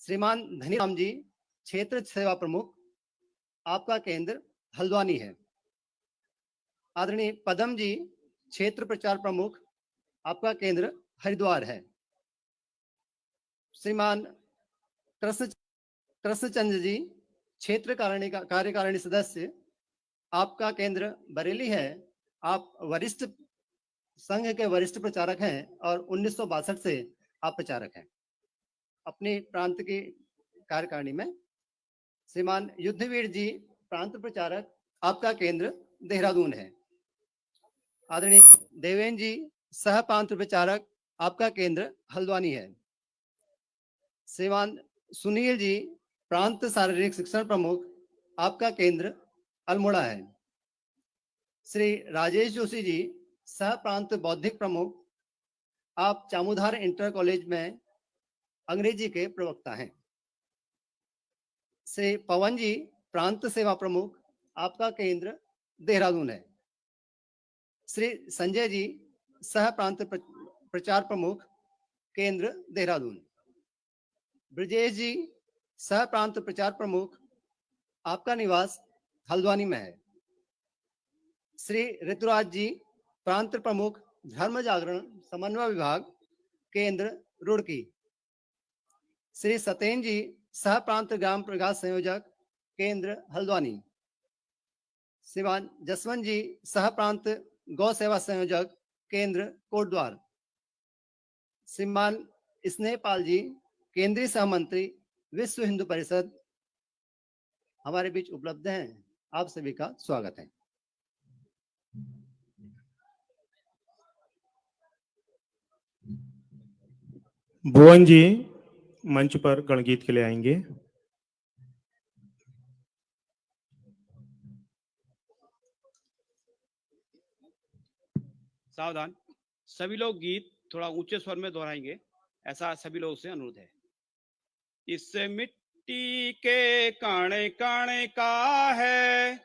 श्रीमान धनीराम जी, क्षेत्र सेवा प्रमुख, आपका केंद्र हल्द्वानी है। आदरणीय पदम जी, क्षेत्र प्रचार प्रमुख, आपका केंद्र हरिद्वार है। श्रीमान कृष्णचंद्र जी, क्षेत्र कार्यकारिणी सदस्य, आपका केंद्र बरेली है। आप वरिष्ठ संघ के वरिष्ठ प्रचारक हैं और 1962 से आप प्रचारक हैं अपने प्रांत की कार्यकारिणी में। श्रीमान युद्धवीर जी, प्रांत प्रचारक, आपका केंद्र देहरादून है। आदरणीय देवेंद्र जी, सह प्रांत प्रचारक, आपका केंद्र हल्द्वानी है। श्रीमान सुनील जी, प्रांत शारीरिक शिक्षण प्रमुख, आपका केंद्र अल्मोड़ा है। श्री राजेश जोशी जी, सह प्रांत बौद्धिक प्रमुख, आप चामुधार इंटर कॉलेज में अंग्रेजी के प्रवक्ता हैं। श्री पवन जी, प्रांत सेवा प्रमुख, आपका केंद्र देहरादून है। श्री संजय जी, सह प्रांत प्रचार प्रमुख, केंद्र देहरादून। ब्रजेश जी, सह प्रांत प्रचार प्रमुख, आपका निवास हल्द्वानी में है। श्री ऋतुराज जी, प्रांत प्रमुख, धर्म जागरण समन्वय विभाग, केंद्र रुड़की। श्री सतेन जी, सह प्रांत ग्राम प्रकाश संयोजक, केंद्र हल्द्वानी। श्रीमान जसवंत जी, सह प्रांत गौ सेवा संयोजक, केंद्र कोटद्वार। श्रीमान स्नेहपाल जी, केंद्रीय सहमंत्री, विश्व हिंदू परिषद, हमारे बीच उपलब्ध हैं। आप सभी का स्वागत है। भुवन जी मंच पर गणगीत के लिए आएंगे। सावधान, सभी लोग गीत थोड़ा ऊंचे स्वर में दोहराएंगे, ऐसा सभी लोगों से अनुरोध है। इस मिट्टी के कण कण का है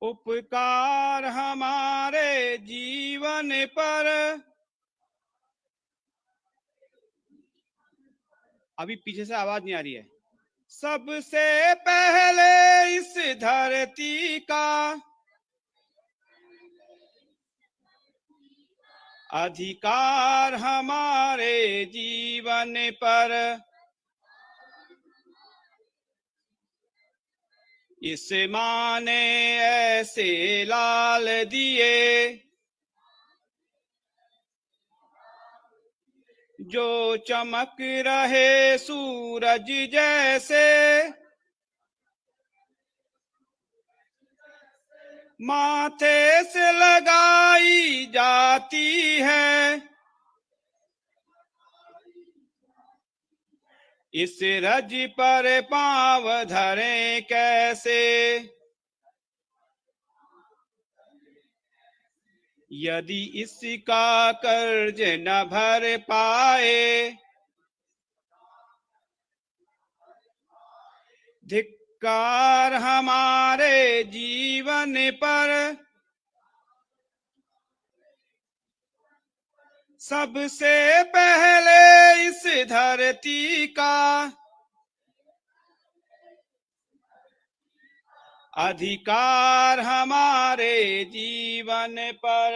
उपकार हमारे जीवन पर। अभी पीछे से आवाज नहीं आ रही है। सबसे पहले इस धरती का अधिकार हमारे जीवन पर। इस माँ ने ऐसे लाल दिए जो चमक रहे सूरज जैसे। माथे से लगाई जाती है इस रज पर पांव धरे कैसे। यदि इसका कर्ज न भर पाए धिक्कार हमारे जीवन पर। सबसे पहले इस धरती का अधिकार हमारे जीवन पर।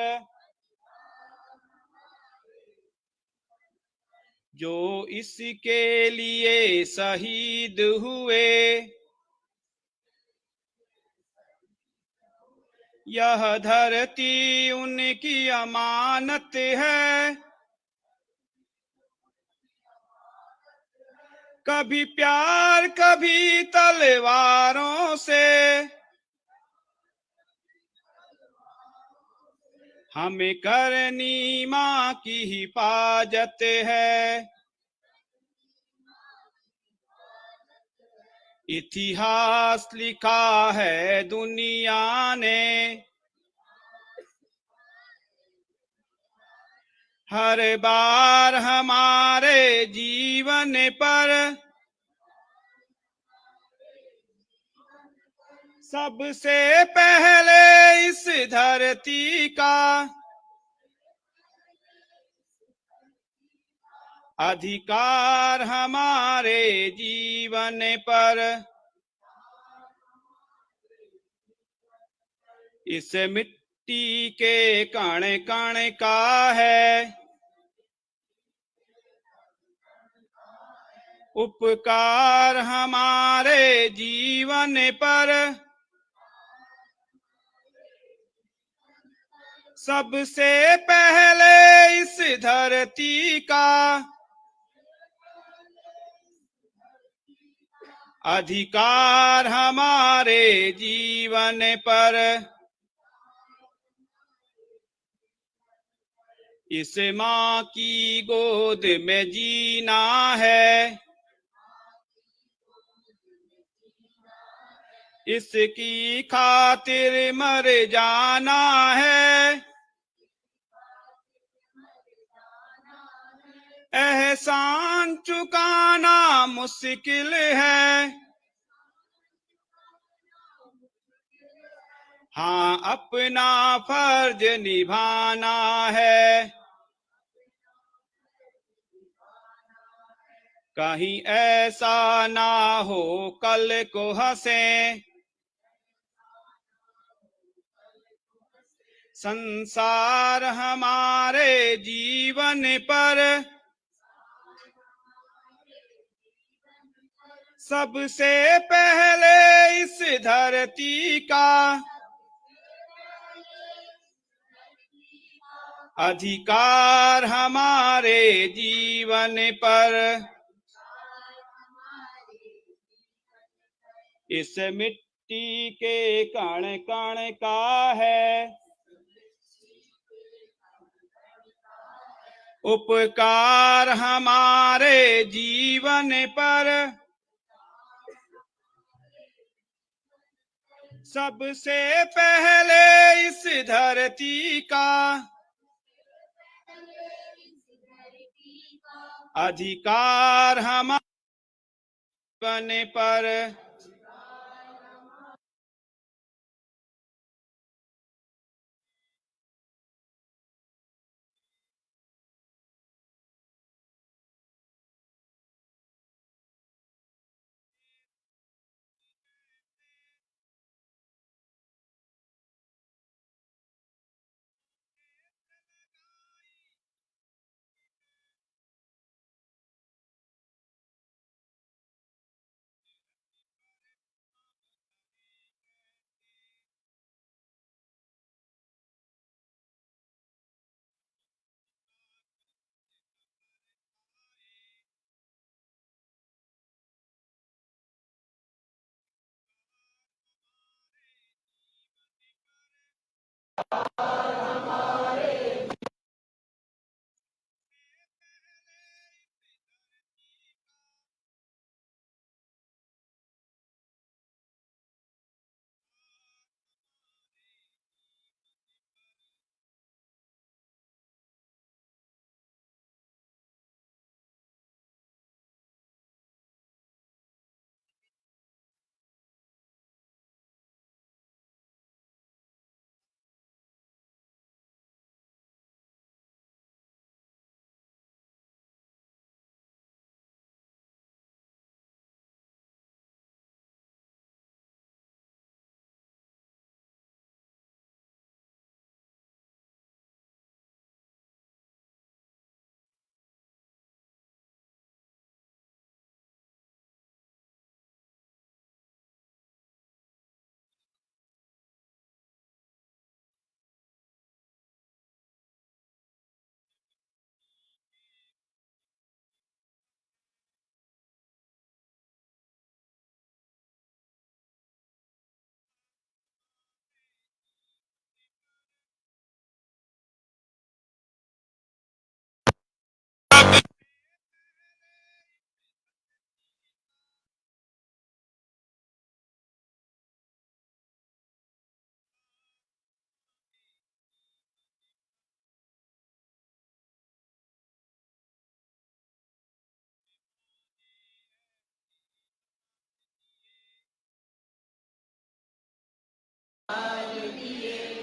जो इसके लिए शहीद हुए यह धरती उनकी अमानत है। कभी प्यार कभी तलवारों से हमें करनी माँ की हिफाजत है। इतिहास लिखा है दुनिया ने हर बार हमारे जीवन पर। सबसे पहले इस धरती का अधिकार हमारे जीवन पर इस मिट्टी के कण कण का है उपकार हमारे जीवन पर सबसे पहले इस धरती का अधिकार हमारे जीवन पर इस माँ की गोद में जीना है इसकी खातिर मर जाना है एहसान चुकाना मुश्किल है हाँ अपना फर्ज निभाना है कहीं ऐसा ना हो कल को हंसे संसार हमारे जीवन पर सबसे पहले इस धरती का अधिकार हमारे जीवन पर इस मिट्टी के कण कण का है उपकार हमारे जीवन पर सबसे पहले इस धरती का अधिकार हमारे जीवन पर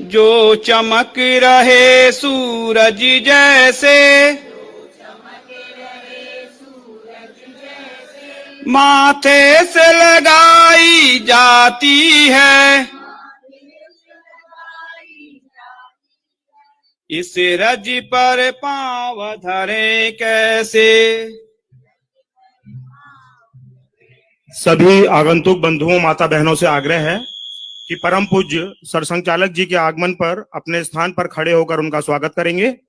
जो चमक रहे सूरज जैसे माथे से लगाई जाती है, इस रज पर पांव धरे कैसे। सभी आगंतुक बंधुओं माता बहनों से आग्रह है कि परम पूज्य सरसंघचालक जी के आगमन पर अपने स्थान पर खड़े होकर उनका स्वागत करेंगे।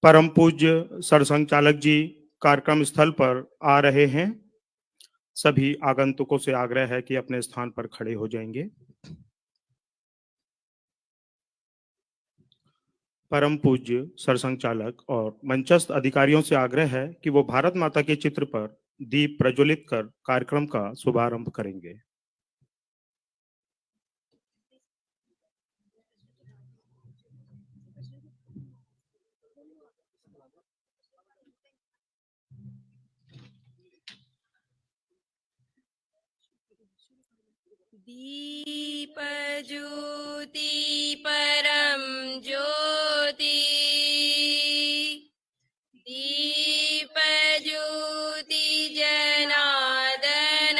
परम पूज्य सरसंघचालक जी कार्यक्रम स्थल पर आ रहे हैं। सभी आगंतुकों से आग्रह है कि अपने स्थान पर खड़े हो जाएंगे। परम पूज्य सरसंघचालक और मंचस्थ अधिकारियों से आग्रह है कि वो भारत माता के चित्र पर दीप प्रज्वलित कर कार्यक्रम का शुभारंभ करेंगे। दीप ज्योति परम ज्योति, दीप ज्योति जनार्दन,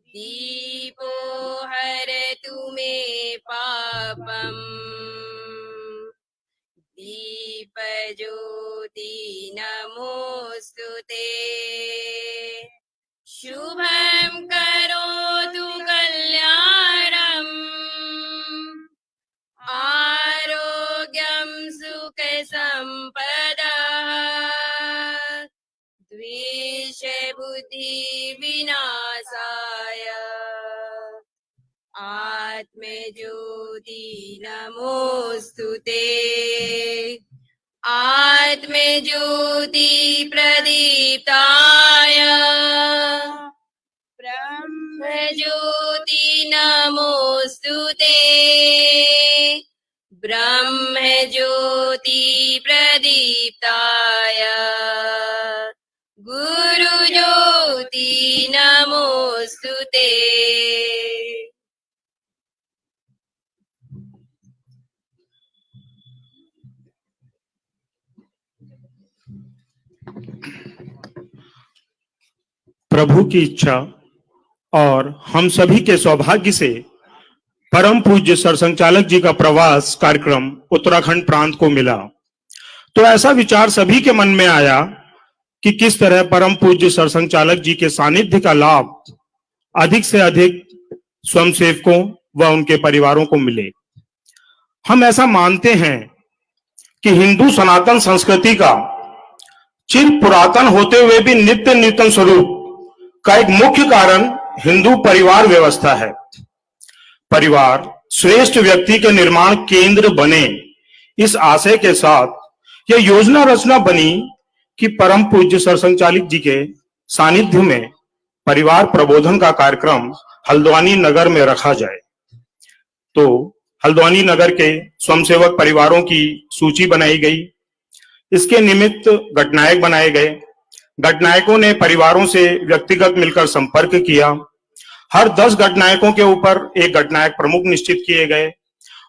दीपो हरतु मे पापम, दीप ज्योति नमोस्तुते। शुभं करोतु कल्याणम्, आरोग्यं सुख संपदः, द्वेष बुद्धि विनाशाय, आत्मज्योति नमोस्तुते। आत्मज्योति प्रदीप्ताय, ब्रह्मज्योति नमोस्तुते। ब्रह्मज्योति प्रदीप्ताय, गुरुज्योति नमोस्तुते। प्रभु की इच्छा और हम सभी के सौभाग्य से परम पूज्य सरसंघचालक जी का प्रवास कार्यक्रम उत्तराखंड प्रांत को मिला। तो ऐसा विचार सभी के मन में आया कि किस तरह परम पूज्य सरसंघचालक जी के सानिध्य का लाभ अधिक से अधिक स्वयंसेवकों व उनके परिवारों को मिले। हम ऐसा मानते हैं कि हिंदू सनातन संस्कृति का चिर पुरातन होते हुए भी नित्य नूतन स्वरूप का एक मुख्य कारण हिंदू परिवार व्यवस्था है। परिवार श्रेष्ठ व्यक्ति के निर्माण केंद्र बने, इस आशय के साथ यह योजना रचना बनी कि परम पूज्य सरसंघचालक जी के सानिध्य में परिवार प्रबोधन का कार्यक्रम हल्द्वानी नगर में रखा जाए। तो हल्द्वानी नगर के स्वयंसेवक परिवारों की सूची बनाई गई। इसके निमित्त गठनायक बनाए गए। गठनायकों ने परिवारों से व्यक्तिगत मिलकर संपर्क किया। हर 10 गठनायकों के ऊपर एक गठनायक प्रमुख निश्चित किए गए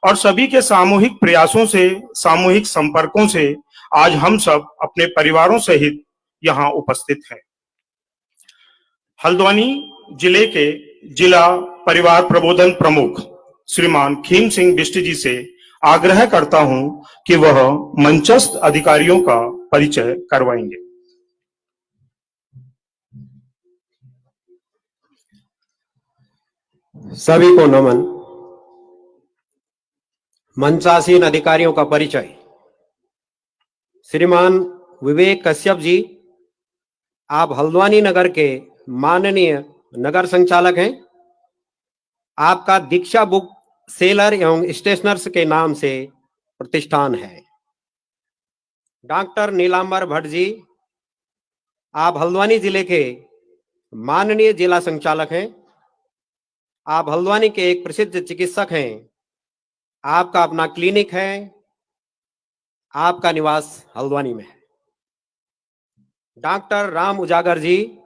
और सभी के सामूहिक प्रयासों से, सामूहिक संपर्कों से आज हम सब अपने परिवारों सहित यहाँ उपस्थित हैं। हल्द्वानी जिले के जिला परिवार प्रबोधन प्रमुख श्रीमान खीम सिंह बिष्ट जी से आग्रह करता हूं कि वह मंचस्थ अधिकारियों का परिचय करवाएंगे। सभी को नमन। मंचासीन अधिकारियों का परिचय। श्रीमान विवेक कश्यप जी, आप हल्द्वानी नगर के माननीय नगर संचालक हैं। आपका दीक्षा बुक सेलर एवं स्टेशनर्स के नाम से प्रतिष्ठान है। डॉक्टर नीलांबर भट्ट जी, आप हल्द्वानी जिले के माननीय जिला संचालक हैं। आप हल्द्वानी के एक प्रसिद्ध चिकित्सक हैं। आपका अपना क्लिनिक है। आपका निवास हल्द्वानी में है। डॉक्टर राम उजागर जी,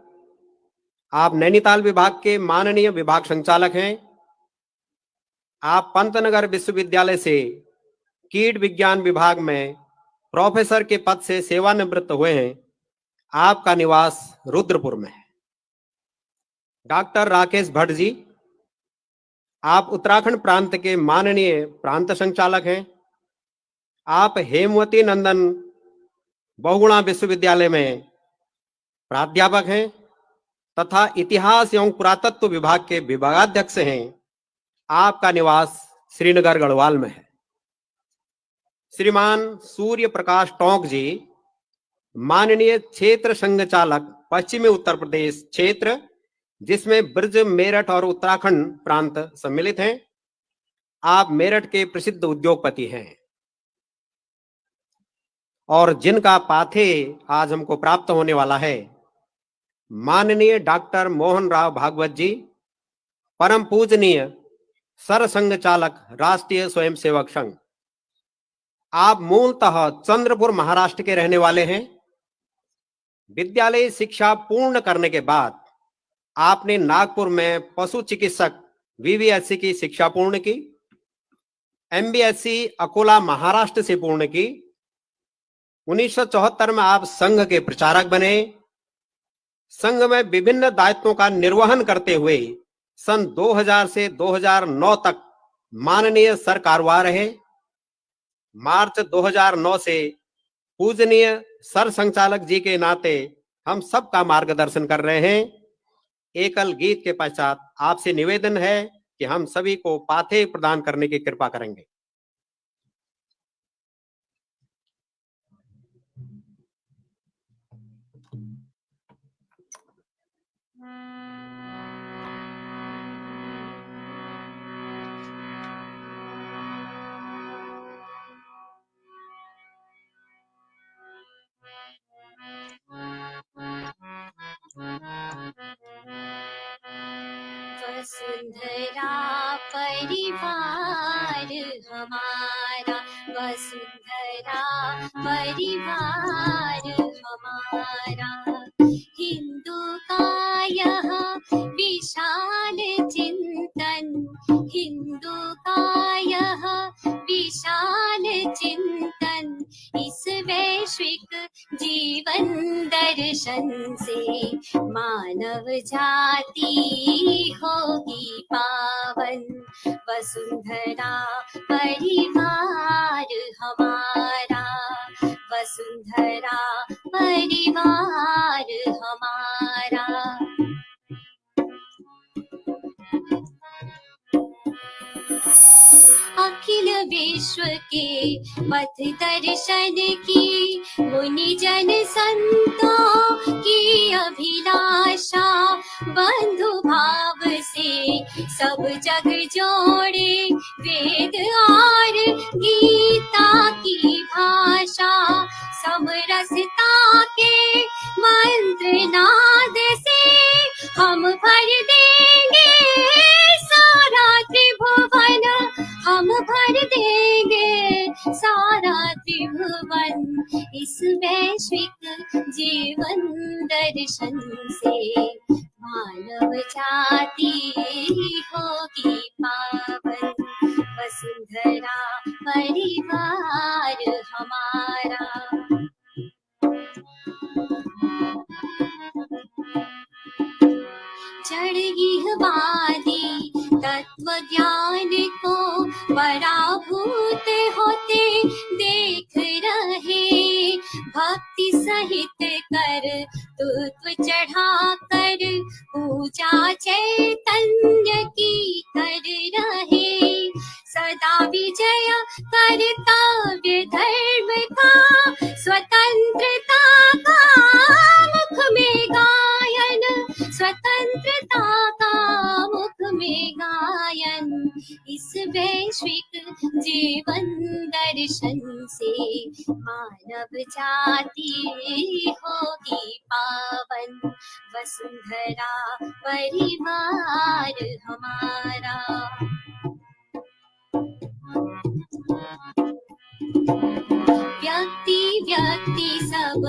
आप नैनीताल विभाग के माननीय विभाग संचालक हैं। आप पंतनगर विश्वविद्यालय से कीट विज्ञान विभाग में प्रोफेसर के पद से सेवानिवृत्त हुए हैं। आपका निवास रुद्रपुर में है। डॉक्टर राकेश भट्ट जी, आप उत्तराखंड प्रांत के माननीय प्रांत संचालक हैं। आप हेमवती नंदन बहुगुणा विश्वविद्यालय में प्राध्यापक हैं तथा इतिहास एवं पुरातत्व विभाग के विभागाध्यक्ष हैं। आपका निवास श्रीनगर गढ़वाल में है। श्रीमान सूर्य प्रकाश टोंक जी, माननीय क्षेत्र संघचालक पश्चिमी उत्तर प्रदेश क्षेत्र, जिसमें ब्रज, मेरठ और उत्तराखंड प्रांत सम्मिलित हैं। आप मेरठ के प्रसिद्ध उद्योगपति हैं और जिनका पाथे आज हमको प्राप्त होने वाला है, माननीय डॉक्टर मोहन राव भागवत जी, परम पूजनीय सर संघ चालक राष्ट्रीय स्वयंसेवक संघ। आप मूलतः चंद्रपुर महाराष्ट्र के रहने वाले हैं। विद्यालय शिक्षा पूर्ण करने के बाद आपने नागपुर में पशु चिकित्सक VVSC की शिक्षा पूर्ण की। MBSc अकोला महाराष्ट्र से पूर्ण की। 1974 में आप संघ के प्रचारक बने। संघ में विभिन्न दायित्वों का निर्वहन करते हुए सन 2000 से 2009 तक माननीय सर कारवार रहे। मार्च 2009 से पूजनीय सर संचालक जी के नाते हम सबका मार्गदर्शन कर रहे हैं। एकल गीत के पश्चात आपसे निवेदन है कि हम सभी को पाथे प्रदान करने की कृपा करेंगे। वसुंधरा परिवार हमारा, वसुंधरा परिवार हमारा, हिंदू का यह विशाल चिंतन, हिंदू का यह विशाल चिंतन, इस वैश्विक जीवन दर्शन से मानव जाति होगी पावन। वसुंधरा परिवार हमारा, वसुंधरा परिवार हमारा। अखिल विश्व के पथ दर्शन की मुनि जन संतों की अभिलाषा, बंधु भाव से सब जग जोड़े वेद और गीता की भाषा, समरसता के मंत्र नाद से हम भर देंगे सारा त्रिभुवन, हम भर देंगे सारा त्रिभुवन, इस वैश्विक जीवन दर्शन से मानव जाति होगी पावन। वसुंधरा परिवार हमारा। जड़गीहवादी तत्व ज्ञान को पराभूत होते देख रहे, भक्ति सहित कर तुत्व चढ़ा कर पूजा चैतन्य की कर रहे, सदा विजय कर्तव्य धर्म का, स्वतंत्रता का मुख में गायन, स्वतंत्रता का मुख में गायन, इस वैश्विक जीवन दर्शन से मानव जाति होगी पावन। वसुंधरा परिवार हमारा। व्यक्ति व्यक्ति सब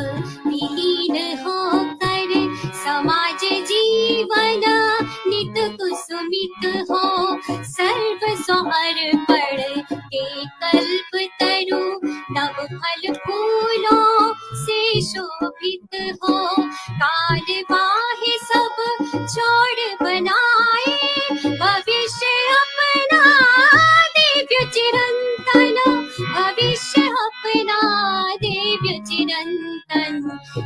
विलीन होकर समाज जीवन नित कुसुमित हो, सर्व समर्पण के कल्प तरु नव फल फूल शोभित हो, कार्यवाही सब छोड़ बनाए, भविष्य अपना दिव्य चिरंतन, भविष्य अपना दिव्य चिरंतन।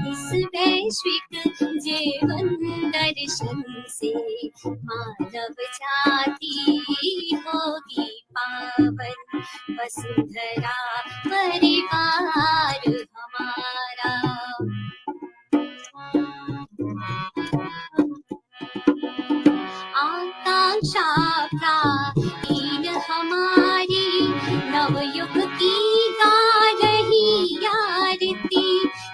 इस वैश्विक जीवन दर्शन से मानव जाति होगी पावन, वसुंधरा परिवार हमारा। आकांक्षा प्राचीन हमारी, नवयुग की गा रही आरती,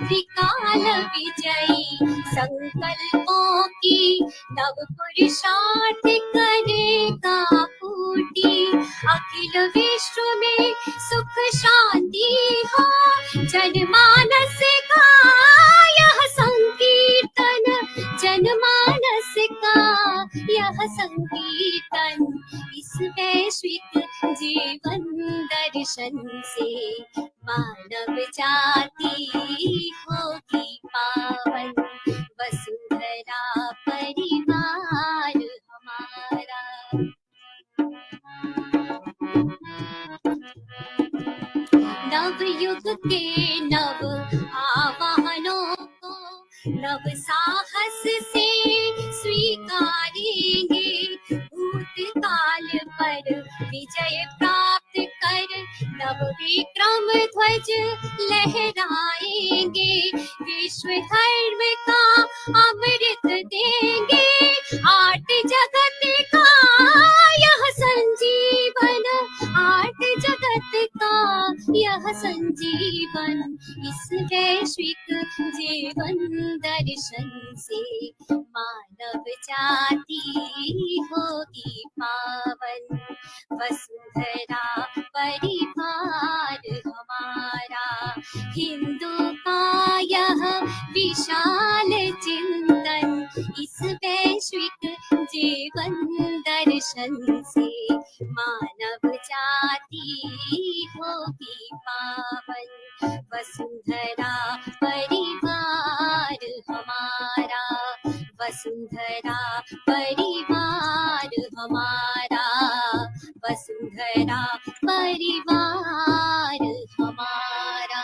विकाल विजयी संकल्पों की, नव पुरुषार्थ करेगा पूर्ति। अखिल विश्व में सुख शांति हो, जनमानस का यह संकीर्तन, जनमानस का यह संकीर्तन। इस वैश्विक जीवन दर्शन से मानव जाति होगी पावन, वसुंधरा परिवार हमारा। नव युग के नव आवाहनों को नव साहस से स्वीकारेंगे, भूतकाल पर विजय प्राप्त कर नव विक्रम ध्वज लहराएंगे, विश्व धर्म का अमृत देंगे, आठ जगत का यह संजीवन, आठ जगत का यह संजीवन। इस वैश्विक जीवन दर्शन से मानव जाति होगी पावन, वसुंधरा परिवार हमारा। हिंदू का यह विशाल चिंतन, इस वैश्विक जीवन दर्शन से मानव जाति होगी पावन, वसुंधरा परिवार हमारा, वसुंधरा परिवार हमारा, वसुंधरा परिवार हमारा।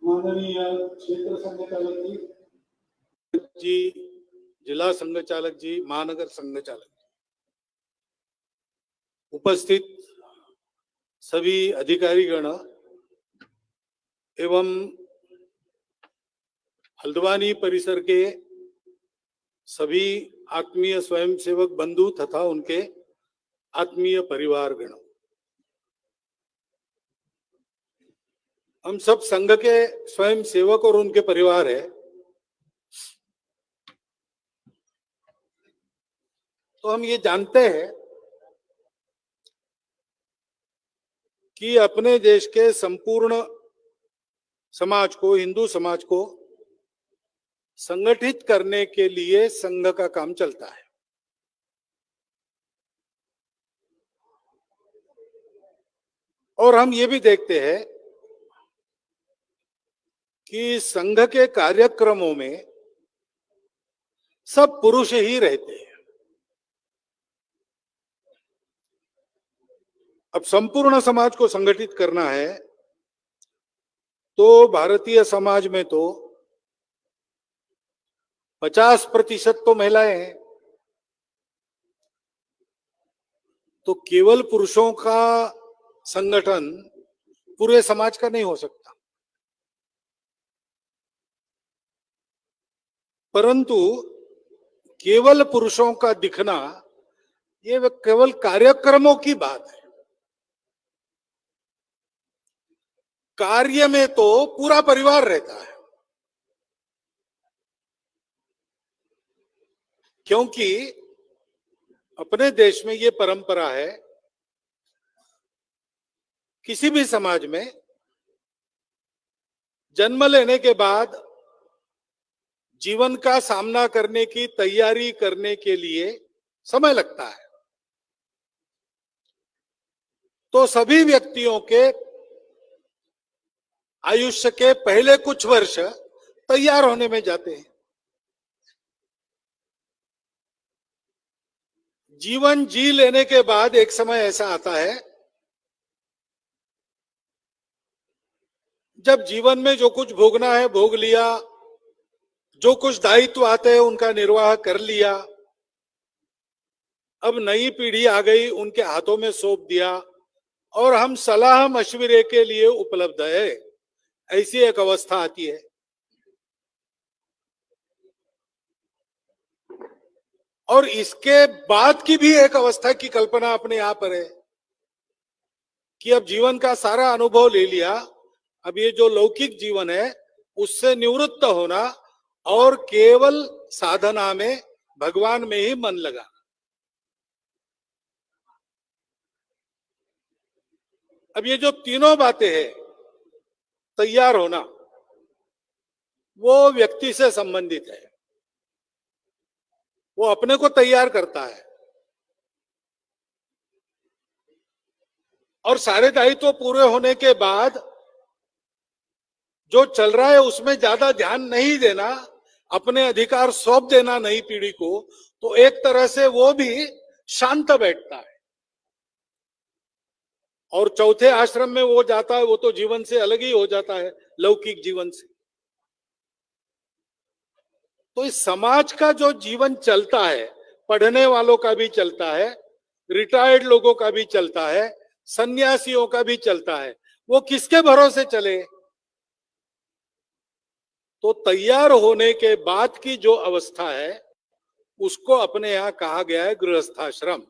माननीय क्षेत्र संघ चालक जी, जिला संघ चालक जी, महानगर संघ चालक जी, उपस्थित सभी अधिकारीगण एवं हल्द्वानी परिसर के सभी आत्मीय स्वयंसेवक बंधु तथा उनके आत्मीय परिवारगण, हम सब संघ के स्वयं सेवक और उनके परिवार है। तो हम ये जानते हैं कि अपने देश के संपूर्ण समाज को, हिंदू समाज को संगठित करने के लिए संघ का काम चलता है। और हम ये भी देखते हैं कि संघ के कार्यक्रमों में सब पुरुष ही रहते हैं। अब संपूर्ण समाज को संगठित करना है तो भारतीय समाज में तो 50% तो महिलाएं हैं, तो केवल पुरुषों का संगठन पूरे समाज का नहीं हो सकता। परंतु केवल पुरुषों का दिखना ये केवल कार्यक्रमों की बात है। कार्य में तो पूरा परिवार रहता है। क्योंकि अपने देश में ये परंपरा है, किसी भी समाज में जन्म लेने के बाद जीवन का सामना करने की तैयारी करने के लिए समय लगता है। तो सभी व्यक्तियों के आयुष्य के पहले कुछ वर्ष तैयार होने में जाते हैं। जीवन जी लेने के बाद एक समय ऐसा आता है जब जीवन में जो कुछ भोगना है भोग लिया, जो कुछ दायित्व आते हैं उनका निर्वाह कर लिया, अब नई पीढ़ी आ गई, उनके हाथों में सौंप दिया और हम सलाह मशविरे के लिए उपलब्ध है, ऐसी एक अवस्था आती है। और इसके बाद की भी एक अवस्था की कल्पना अपने यहां पर है कि अब जीवन का सारा अनुभव ले लिया, अब ये जो लौकिक जीवन है उससे निवृत्त होना और केवल साधना में, भगवान में ही मन लगा। अब ये जो तीनों बातें हैं, तैयार होना, वो व्यक्ति से संबंधित है, वो अपने को तैयार करता है और सारे दायित्व पूरे होने के बाद जो चल रहा है उसमें ज्यादा ध्यान नहीं देना, अपने अधिकार सौंप देना नई पीढ़ी को, तो एक तरह से वो भी शांत बैठता है। और चौथे आश्रम में वो जाता है, वो तो जीवन से अलग ही हो जाता है, लौकिक जीवन से। तो इस समाज का जो जीवन चलता है, पढ़ने वालों का भी चलता है, रिटायर्ड लोगों का भी चलता है, सन्यासियों का भी चलता है, वो किसके भरोसे चले? तो तैयार होने के बाद की जो अवस्था है उसको अपने यहां कहा गया है गृहस्थाश्रम।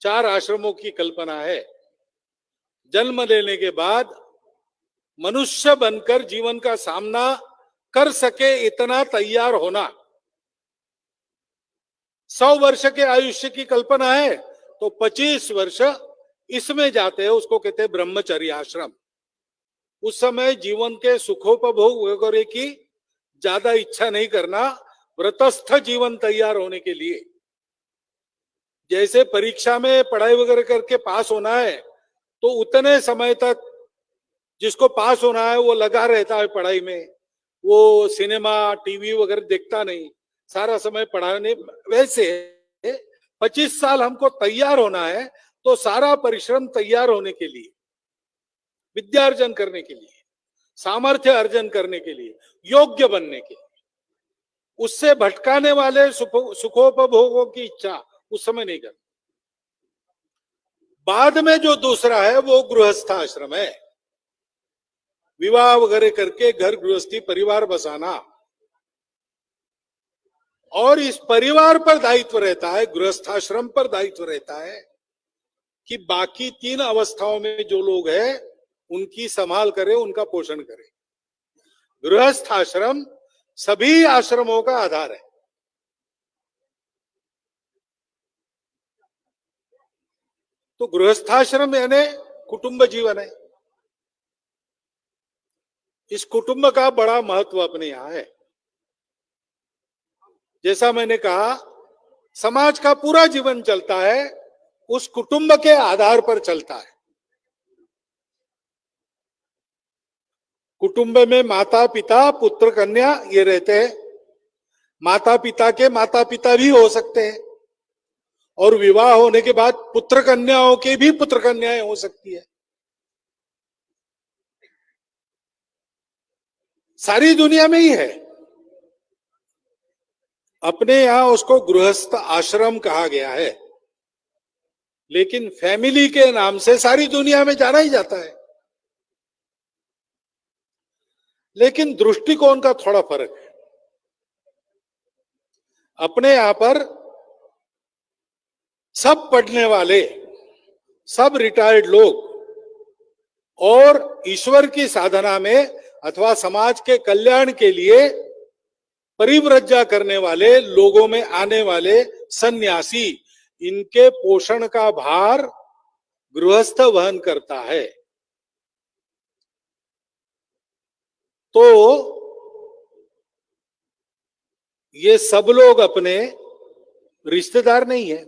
4 आश्रमों की कल्पना है। जन्म लेने के बाद मनुष्य बनकर जीवन का सामना कर सके इतना तैयार होना। 100 वर्ष के आयुष्य की कल्पना है तो 25 वर्ष इसमें जाते हैं, उसको कहते हैं ब्रह्मचर्य आश्रम। उस समय जीवन के सुखोपभोग वगैरह की ज्यादा इच्छा नहीं करना, व्रतस्थ जीवन तैयार होने के लिए। जैसे परीक्षा में पढ़ाई वगैरह करके पास होना है तो उतने समय तक जिसको पास होना है वो लगा रहता है पढ़ाई में, वो सिनेमा टीवी वगैरह देखता नहीं, सारा समय पढ़ाने। वैसे 25 साल हमको तैयार होना है तो सारा परिश्रम तैयार होने के लिए, विद्यार्जन करने के लिए, सामर्थ्य अर्जन करने के लिए, योग्य बनने के लिए। उससे भटकाने वाले सुखोपभोगों की इच्छा उस समय नहीं करना। बाद में जो दूसरा है वो गृहस्थाश्रम है। विवाह वगैरह करके घर गृहस्थी परिवार बसाना, और इस परिवार पर दायित्व रहता है, गृहस्थाश्रम पर दायित्व रहता है कि बाकी 3 अवस्थाओं में जो लोग हैं उनकी संभाल करे, उनका पोषण करे। गृहस्थाश्रम सभी आश्रमों का आधार है। तो गृहस्थाश्रम यानी कुटुंब जीवन है। इस कुटुंब का बड़ा महत्व अपने यहां है। जैसा मैंने कहा, समाज का पूरा जीवन चलता है उस कुटुंब के आधार पर चलता है। कुटुंब में माता पिता पुत्र कन्या ये रहते हैं। माता पिता के माता पिता भी हो सकते हैं और विवाह होने के बाद पुत्र कन्याओं के भी पुत्र कन्याएं हो सकती है। सारी दुनिया में ही है। अपने यहां उसको गृहस्थ आश्रम कहा गया है, लेकिन फैमिली के नाम से सारी दुनिया में जाना ही जाता है। लेकिन दृष्टिकोण का थोड़ा फर्क है। अपने यहां पर सब पढ़ने वाले, सब रिटायर्ड लोग और ईश्वर की साधना में अथवा समाज के कल्याण के लिए परिव्रजा करने वाले लोगों में आने वाले सन्यासी, इनके पोषण का भार गृहस्थ वहन करता है। तो ये सब लोग अपने रिश्तेदार नहीं है,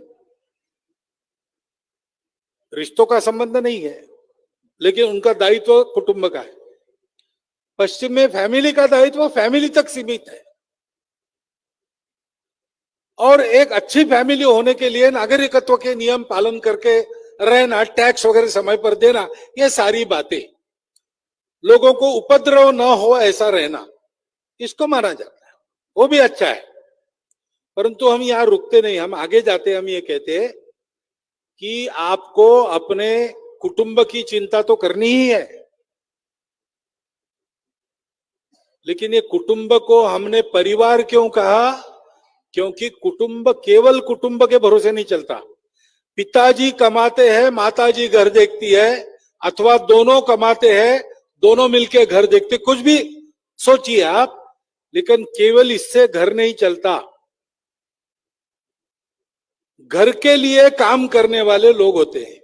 रिश्तों का संबंध नहीं है, लेकिन उनका दायित्व कुटुंब का है। पश्चिम में फैमिली का दायित्व फैमिली तक सीमित है, और एक अच्छी फैमिली होने के लिए नागरिकत्व के नियम पालन करके रहना, टैक्स वगैरह समय पर देना, ये सारी बातें, लोगों को उपद्रव न हो ऐसा रहना, इसको माना जाता है, वो भी अच्छा है। परंतु हम यहां रुकते नहीं, हम आगे जाते, हम ये कहते हैं कि आपको अपने कुटुंब की चिंता तो करनी ही है, लेकिन ये कुटुंब को हमने परिवार क्यों कहा? क्योंकि कुटुंब केवल कुटुंब के भरोसे नहीं चलता। पिताजी कमाते हैं, माताजी घर देखती है, अथवा दोनों कमाते हैं, दोनों मिलके घर देखते, कुछ भी सोचिए आप, लेकिन केवल इससे घर नहीं चलता। घर के लिए काम करने वाले लोग होते हैं,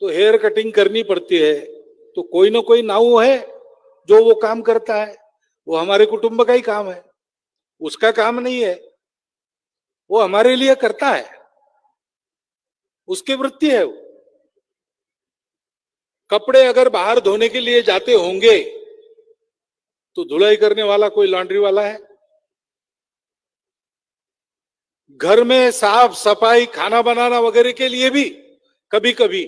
तो हेयर कटिंग करनी पड़ती है, तो कोई ना कोई नाऊ है जो वो काम करता है, वो हमारे कुटुंब का ही काम है, उसका काम नहीं है, वो हमारे लिए करता है, उसकी वृत्ति है वो। कपड़े अगर बाहर धोने के लिए जाते होंगे तो धुलाई करने वाला कोई लॉन्ड्री वाला है। घर में साफ सफाई, खाना बनाना वगैरह के लिए भी कभी कभी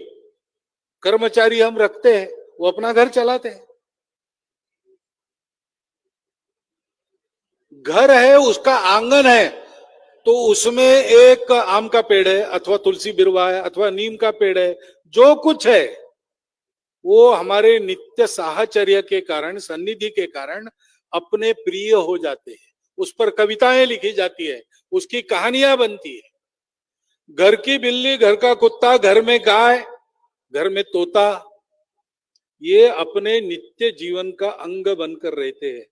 कर्मचारी हम रखते हैं, वो अपना घर चलाते हैं। घर है, उसका आंगन है, तो उसमें एक आम का पेड़ है, अथवा तुलसी बिरवा है, अथवा नीम का पेड़ है, जो कुछ है वो हमारे नित्य साहचर्य के कारण, सन्निधि के कारण अपने प्रिय हो जाते हैं। उस पर कविताएं लिखी जाती है, उसकी कहानियां बनती है। घर की बिल्ली, घर का कुत्ता, घर में गाय, घर में तोता, ये अपने नित्य जीवन का अंग बनकर रहते हैं।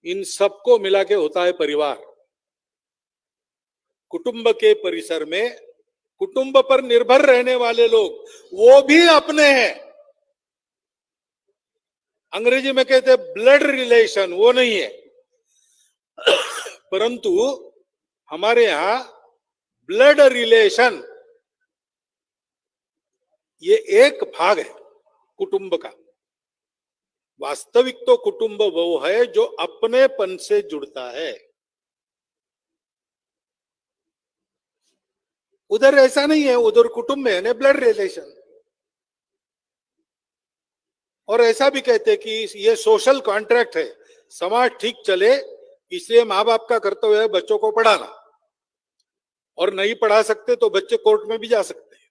इन सबको मिला के होता है परिवार। कुटुंब के परिसर में कुटुंब पर निर्भर रहने वाले लोग, वो भी अपने हैं। अंग्रेजी में कहते हैं ब्लड रिलेशन, वो नहीं है, परंतु हमारे यहां ब्लड रिलेशन ये एक भाग है कुटुंब का। वास्तविक तो कुटुंब वो है जो अपनेपन से जुड़ता है। उधर ऐसा नहीं है, उधर कुटुंब है ना ब्लड रिलेशन। और ऐसा भी कहते हैं कि ये सोशल कॉन्ट्रैक्ट है, समाज ठीक चले इसलिए माँ बाप का कर्तव्य है बच्चों को पढ़ाना, और नहीं पढ़ा सकते तो बच्चे कोर्ट में भी जा सकते हैं।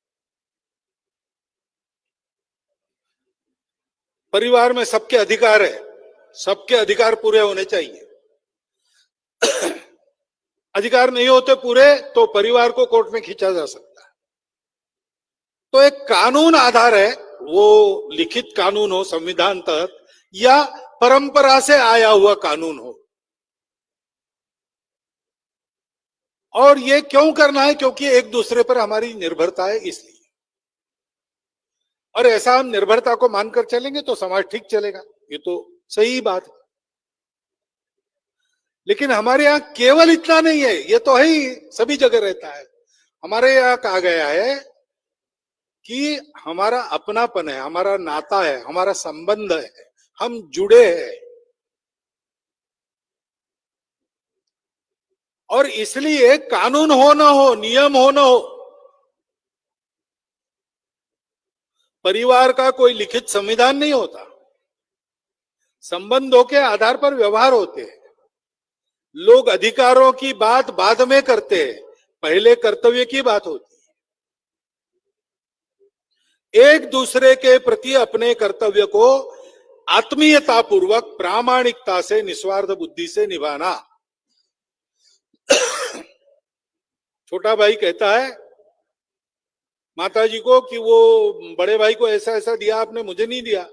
परिवार में सबके अधिकार है, सबके अधिकार पूरे होने चाहिए। अधिकार नहीं होते पूरे तो परिवार को कोर्ट में खींचा जा सकता है। तो एक कानून आधार है, वो लिखित कानून हो संविधान तहत, या परंपरा से आया हुआ कानून हो। और ये क्यों करना है? क्योंकि एक दूसरे पर हमारी निर्भरता है, इसलिए। और ऐसा हम निर्भरता को मानकर चलेंगे तो समाज ठीक चलेगा, ये तो सही बात है। लेकिन हमारे यहाँ केवल इतना नहीं है, ये तो है ही, सभी जगह रहता है। हमारे यहाँ कहा गया है कि हमारा अपनापन है, हमारा नाता है, हमारा संबंध है, हम जुड़े हैं। और इसलिए कानून हो ना हो, नियम हो ना हो, परिवार का कोई लिखित संविधान नहीं होता। संबंधों के आधार पर व्यवहार होते हैं। लोग अधिकारों की बात बाद में करते हैं, पहले कर्तव्य की बात होती है। एक दूसरे के प्रति अपने कर्तव्य को आत्मीयता पूर्वक, प्रामाणिकता से, निस्वार्थ बुद्धि से निभाना। छोटा भाई कहता है माताजी को कि वो बड़े भाई को ऐसा ऐसा दिया, आपने मुझे नहीं दिया।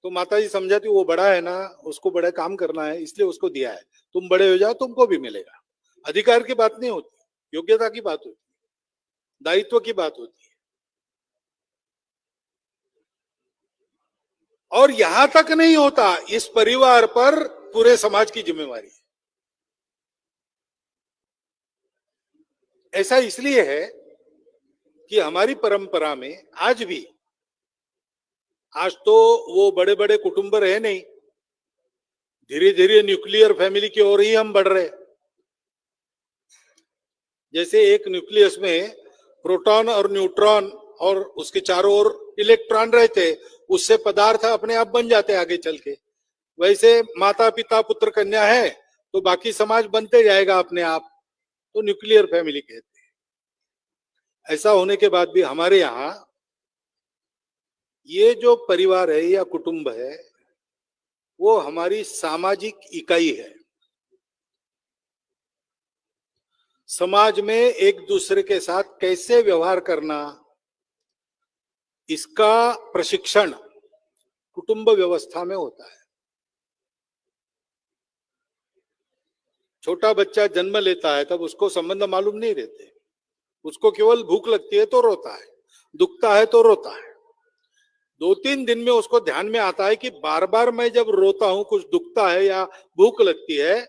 तो माता जी समझाती वो बड़ा है ना, उसको बड़ा काम करना है इसलिए उसको दिया है, तुम बड़े हो जाओ तुमको भी मिलेगा। अधिकार की बात नहीं होती, योग्यता की बात होती है, दायित्व की बात होती है। और यहां तक नहीं होता, इस परिवार पर पूरे समाज की जिम्मेवारी है। ऐसा इसलिए है कि हमारी परंपरा में आज भी, आज तो वो बड़े बड़े कुटुंब रहे नहीं, धीरे धीरे न्यूक्लियर फैमिली की ओर ही हम बढ़ रहे। जैसे एक न्यूक्लियस में प्रोटॉन और न्यूट्रॉन और उसके चारों ओर इलेक्ट्रॉन रहते, उससे पदार्थ अपने आप बन जाते आगे चल के। वैसे माता पिता पुत्र कन्या है तो बाकी समाज बनते जाएगा अपने आप, तो न्यूक्लियर फैमिली कहते हैं। ऐसा होने के बाद भी हमारे यहाँ ये जो परिवार है या कुटुंब है वो हमारी सामाजिक इकाई है। समाज में एक दूसरे के साथ कैसे व्यवहार करना, इसका प्रशिक्षण कुटुंब व्यवस्था में होता है। छोटा बच्चा जन्म लेता है तब उसको संबंध मालूम नहीं रहते, उसको केवल भूख लगती है तो रोता है, दुखता है तो रोता है। 2-3 दिन में उसको ध्यान में आता है कि बार बार मैं जब रोता हूं, कुछ दुखता है या भूख लगती है,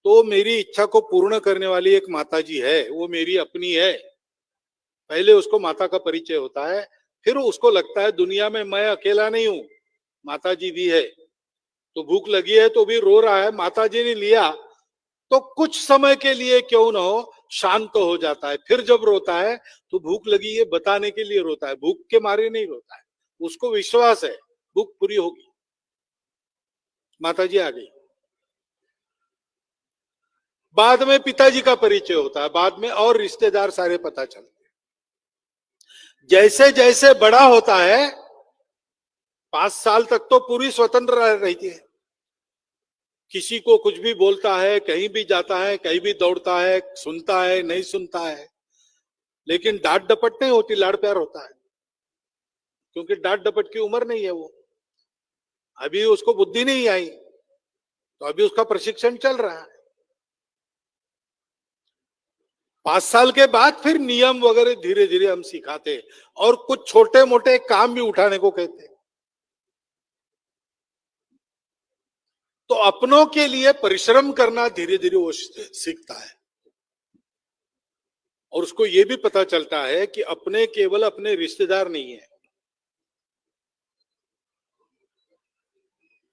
तो मेरी इच्छा को पूर्ण करने वाली एक माता जी है, वो मेरी अपनी है। पहले उसको माता का परिचय होता है, फिर उसको लगता है दुनिया में मैं अकेला नहीं हूं, माता जी भी है। तो भूख लगी है तो भी रो रहा है, माता जी ने लिया तो कुछ समय के लिए क्यों न हो शांत हो जाता है। फिर जब रोता है तो भूख लगी है बताने के लिए रोता है, भूख के मारे नहीं रोता है। उसको विश्वास है भूख पूरी होगी, माता जी आ गई। बाद में पिताजी का परिचय होता है, बाद में और रिश्तेदार सारे पता चलते हैं। जैसे जैसे बड़ा होता है 5 साल तक तो पूरी स्वतंत्र रहती है, किसी को कुछ भी बोलता है, कहीं भी जाता है, कहीं भी दौड़ता है, सुनता है नहीं सुनता है, लेकिन डांट डपट नहीं होती, लाड़ प्यार होता है। क्योंकि डांट डपट की उम्र नहीं है, वो अभी उसको बुद्धि नहीं आई, तो अभी उसका प्रशिक्षण चल रहा है। 5 साल के बाद फिर नियम वगैरह धीरे धीरे हम सिखाते और कुछ छोटे मोटे काम भी उठाने को कहते। तो अपनों के लिए परिश्रम करना धीरे धीरे वो सीखता है और उसको ये भी पता चलता है कि अपने केवल अपने रिश्तेदार नहीं है।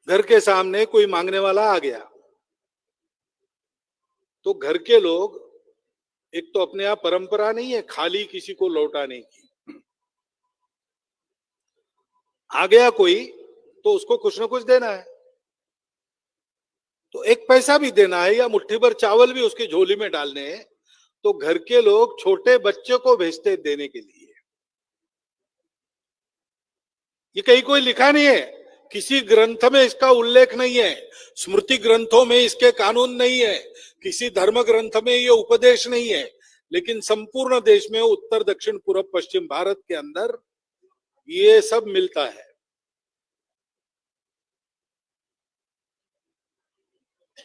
घर के सामने कोई मांगने वाला आ गया तो घर के लोग, एक तो अपने आप परंपरा नहीं है खाली किसी को लौटाने की, आ गया कोई तो उसको कुछ ना कुछ देना है, तो 1 पैसा भी देना है या मुट्ठी भर चावल भी उसकी झोली में डालने हैं, तो घर के लोग छोटे बच्चे को भेजते देने के लिए। ये कहीं कोई लिखा नहीं है, किसी ग्रंथ में इसका उल्लेख नहीं है, स्मृति ग्रंथों में इसके कानून नहीं है, किसी धर्म ग्रंथ में ये उपदेश नहीं है, लेकिन संपूर्ण देश में उत्तर दक्षिण पूर्व पश्चिम भारत के अंदर ये सब मिलता है।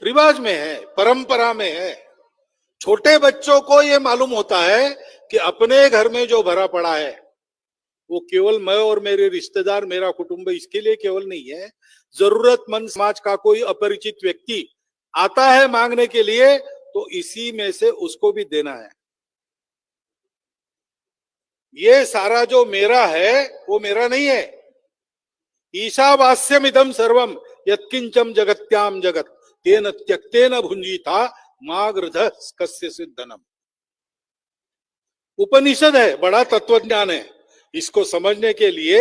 रिवाज में है, परंपरा में है। छोटे बच्चों को ये मालूम होता है कि अपने घर में जो भरा पड़ा है वो केवल मैं और मेरे रिश्तेदार, मेरा कुटुंब, इसके लिए केवल नहीं है। जरूरतमंद समाज का कोई अपरिचित व्यक्ति आता है मांगने के लिए तो इसी में से उसको भी देना है। ये सारा जो मेरा है वो मेरा नहीं है। ईशावास्यम इदम सर्वम यत्किंचम जगत्याम जगत तेन त्यक्तेन भुंजीता मागृध कस्य सिद्धनम। उपनिषद है, बड़ा तत्वज्ञान है। इसको समझने के लिए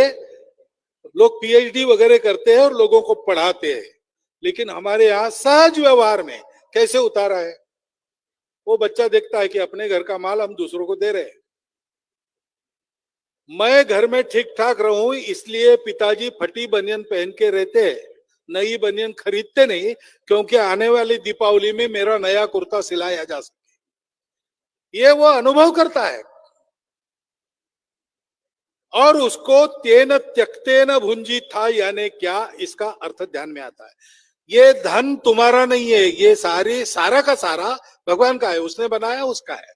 लोग पीएचडी वगैरह करते हैं और लोगों को पढ़ाते हैं, लेकिन हमारे यहाँ सहज व्यवहार में कैसे उतारा है। वो बच्चा देखता है कि अपने घर का माल हम दूसरों को दे रहे हैं। मैं घर में ठीक ठाक रहूं इसलिए पिताजी फटी बनियान पहन के रहते हैं, नई बनियान खरीदते नहीं, क्योंकि आने वाली दीपावली में मेरा नया कुर्ता सिलाया जा सके। ये वो अनुभव करता है और उसको तेन त्यक्तेन भुंजी था, यानी क्या, इसका अर्थ ध्यान में आता है। ये धन तुम्हारा नहीं है, ये सारा का सारा भगवान का है, उसने बनाया, उसका है,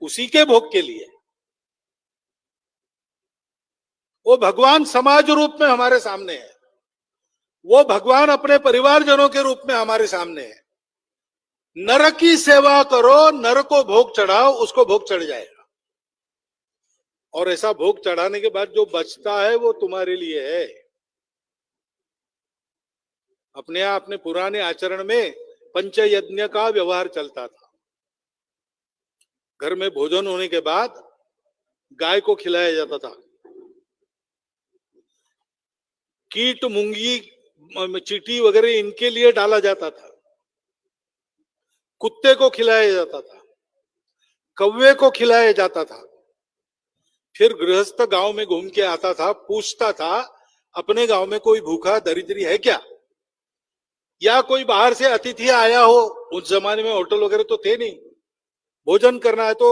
उसी के भोग के लिए। वो भगवान समाज रूप में हमारे सामने है, वो भगवान अपने परिवारजनों के रूप में हमारे सामने है। नर की सेवा करो, नर को भोग चढ़ाओ, उसको भोग चढ़ जाएगा। और ऐसा भोग चढ़ाने के बाद जो बचता है वो तुम्हारे लिए है। अपने पुराने आचरण में पंचयज्ञ का व्यवहार चलता था। घर में भोजन होने के बाद गाय को खिलाया जाता था, कीट, मूंगी, चींटी वगैरह इनके लिए डाला जाता था, कुत्ते को खिलाया जाता था, कौवे को खिलाया जाता था। फिर गृहस्थ गांव में घूम के आता था, पूछता था अपने गांव में कोई भूखा दरिद्री है क्या, या कोई बाहर से अतिथि आया हो। उस जमाने में होटल वगैरह तो थे नहीं, भोजन करना है तो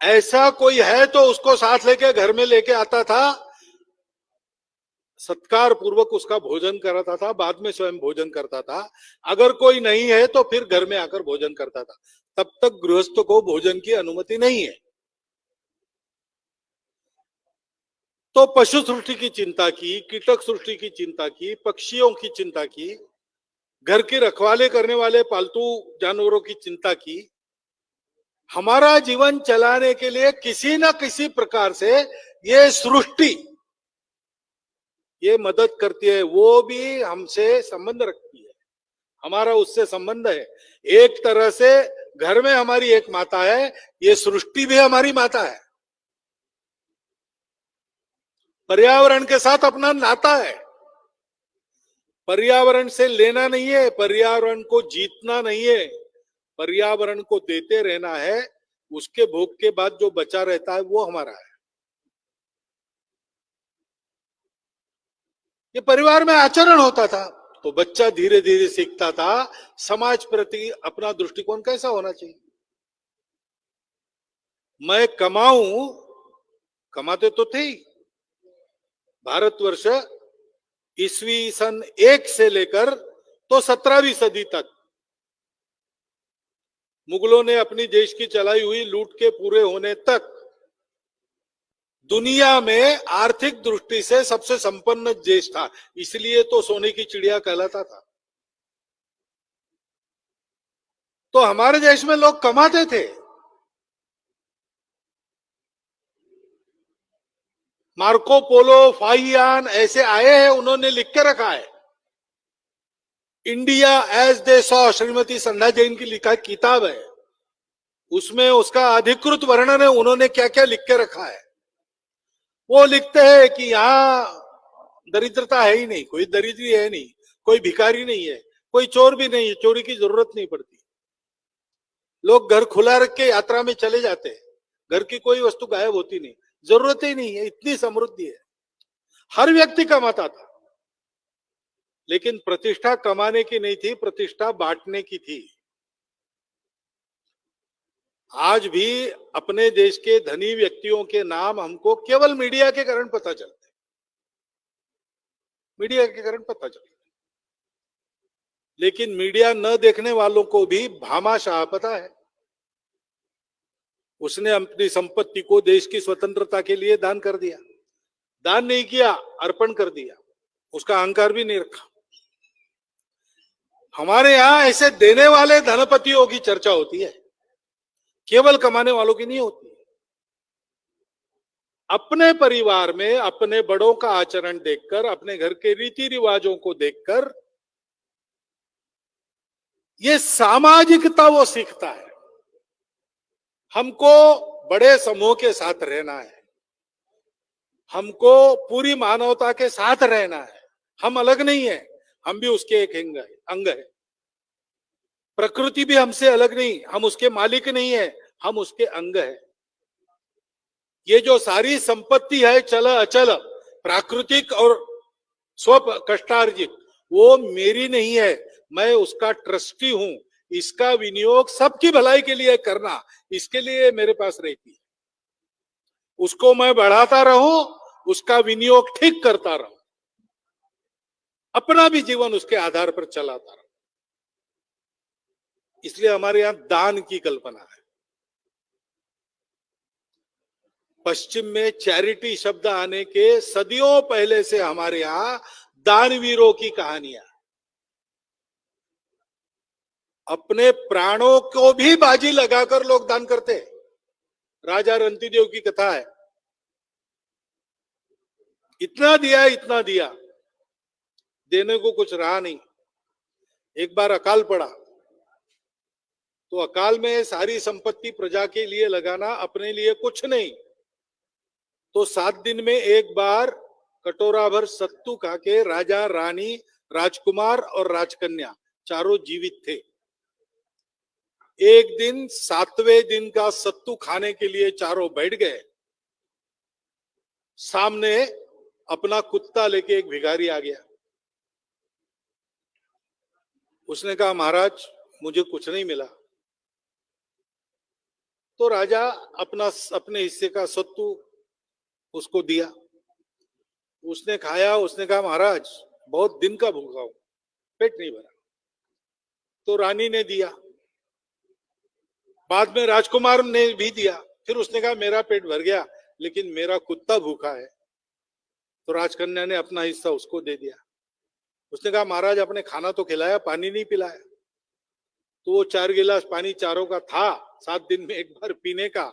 ऐसा कोई है तो उसको साथ लेके घर में लेके आता था, सत्कार पूर्वक उसका भोजन कराता था, बाद में स्वयं भोजन करता था। अगर कोई नहीं है तो फिर घर में आकर भोजन करता था। तब तक गृहस्थ को भोजन की अनुमति नहीं है। तो पशु सृष्टि की चिंता की, कीटक सृष्टि की चिंता की, पक्षियों की चिंता की, घर की रखवाले करने वाले पालतू जानवरों की चिंता की। हमारा जीवन चलाने के लिए किसी न किसी प्रकार से ये सृष्टि ये मदद करती है, वो भी हमसे संबंध रखती है, हमारा उससे संबंध है। एक तरह से घर में हमारी एक माता है, ये सृष्टि भी हमारी माता है। पर्यावरण के साथ अपना नाता है, पर्यावरण से लेना नहीं है, पर्यावरण को जीतना नहीं है, पर्यावरण को देते रहना है। उसके भोग के बाद जो बचा रहता है वो हमारा है। ये परिवार में आचरण होता था तो बच्चा धीरे धीरे सीखता था समाज प्रति अपना दृष्टिकोण कैसा होना चाहिए। मैं कमाऊं, कमाते तो थे ही। भारतवर्ष ईस्वी सन 1 से लेकर तो 17वीं सदी तक मुगलों ने अपनी देश की चलाई हुई लूट के पूरे होने तक दुनिया में आर्थिक दृष्टि से सबसे संपन्न देश था, इसलिए तो सोने की चिड़िया कहलाता था। तो हमारे देश में लोग कमाते थे। मार्को पोलो, फाहियान ऐसे आए हैं, उन्होंने लिख के रखा है India as they saw, Shrimati Sandhya Jain की लिखा किताब है, उसमें उसका अधिकृत वर्णन है, उन्होंने क्या क्या लिख के रखा है। वो लिखते हैं कि यहां दरिद्रता है ही नहीं, कोई दरिद्री है नहीं, कोई भिखारी नहीं है, कोई चोर भी नहीं है, चोरी की जरूरत नहीं पड़ती। लोग घर खुला रख के यात्रा में चले जाते हैं, घर की कोई वस्तु गायब होती नहीं, जरूरत ही नहीं है, इतनी समृद्धि है। हर व्यक्ति कमाता था, लेकिन प्रतिष्ठा कमाने की नहीं थी, प्रतिष्ठा बांटने की थी। आज भी अपने देश के धनी व्यक्तियों के नाम हमको केवल मीडिया के कारण पता चलते हैं, मीडिया के कारण पता चलता है। लेकिन मीडिया न देखने वालों को भी भामाशाह पता है। उसने अपनी संपत्ति को देश की स्वतंत्रता के लिए दान कर दिया, दान नहीं किया, अर्पण कर दिया, उसका अहंकार भी नहीं रखा। हमारे यहां ऐसे देने वाले धनपतियों की चर्चा होती है, केवल कमाने वालों की नहीं होती। अपने परिवार में अपने बड़ों का आचरण देखकर, अपने घर के रीति रिवाजों को देखकर ये सामाजिकता वो सीखता है। हमको बड़े समूह के साथ रहना है, हमको पूरी मानवता के साथ रहना है, हम अलग नहीं है, हम भी उसके एक अंग है। प्रकृति भी हमसे अलग नहीं, हम उसके मालिक नहीं है, हम उसके अंग है। ये जो सारी संपत्ति है, चल अचल, प्राकृतिक और स्व कष्टार्जित, वो मेरी नहीं है, मैं उसका ट्रस्टी हूं। इसका विनियोग सबकी भलाई के लिए करना, इसके लिए मेरे पास रहती है। उसको मैं बढ़ाता रहूं, उसका विनियोग ठीक करता रहूं, अपना भी जीवन उसके आधार पर चलाता रहूं। इसलिए हमारे यहां दान की कल्पना है। पश्चिम में चैरिटी शब्द आने के सदियों पहले से हमारे यहां दानवीरों की कहानियां, अपने प्राणों को भी बाजी लगाकर लोग दान करते हैं। राजा रंतिदेव की कथा है, इतना दिया इतना दिया, देने को कुछ रहा नहीं। एक बार अकाल पड़ा तो अकाल में सारी संपत्ति प्रजा के लिए लगाना, अपने लिए कुछ नहीं। तो 7 दिन में एक बार कटोरा भर सत्तू खा के राजा, रानी, राजकुमार और राजकन्या चारों जीवित थे। एक दिन 7वें दिन का सत्तू खाने के लिए चारों बैठ गए। सामने अपना कुत्ता लेके एक भिखारी आ गया। उसने कहा, महाराज मुझे कुछ नहीं मिला। तो राजा अपने हिस्से का सत्तू उसको दिया। उसने खाया। उसने कहा, महाराज बहुत दिन का भूखा हूं, पेट नहीं भरा। तो रानी ने दिया, बाद में राजकुमार ने भी दिया। फिर उसने कहा, मेरा पेट भर गया लेकिन मेरा कुत्ता भूखा है। तो राजकन्या ने अपना हिस्सा उसको दे दिया। उसने कहा, महाराज आपने खाना तो खिलाया, पानी नहीं पिलाया। तो वो 4 गिलास पानी चारों का था, 7 दिन में एक बार पीने का,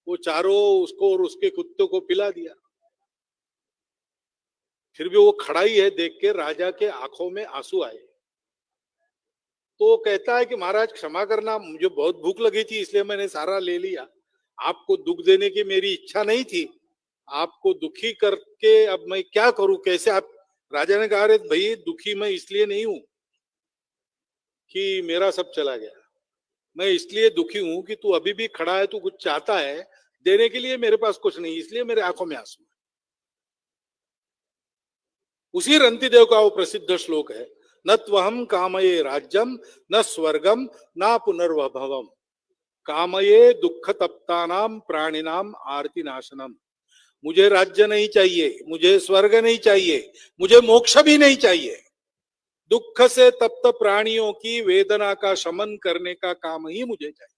वो चारों उसको और उसके कुत्ते को पिला दिया। फिर भी वो खड़ा ही है, देख के राजा के आंखों में आंसू आए। तो कहता है कि महाराज क्षमा करना, मुझे बहुत भूख लगी थी इसलिए मैंने सारा ले लिया। आपको दुख देने की मेरी इच्छा नहीं थी, आपको दुखी करके अब मैं क्या करूं, कैसे आप। राजा ने कहा, अरे भाई दुखी मैं इसलिए नहीं हूं कि मेरा सब चला गया, मैं इसलिए दुखी हूं कि तू अभी भी खड़ा है, तू कुछ चाहता है, देने के लिए मेरे पास कुछ नहीं, इसलिए मेरे आंखों में आंसू है। उसी रंतिदेव का वो प्रसिद्ध श्लोक है, न त्वहम कामये राज्यम न स्वर्गम न पुनर्वभवम कामये दुख तप्तानाम प्राणिनाम आरती नाशनम। मुझे राज्य नहीं चाहिए, मुझे स्वर्ग नहीं चाहिए, मुझे मोक्ष भी नहीं चाहिए। दुख से तप्त प्राणियों की वेदना का शमन करने का काम ही मुझे चाहिए।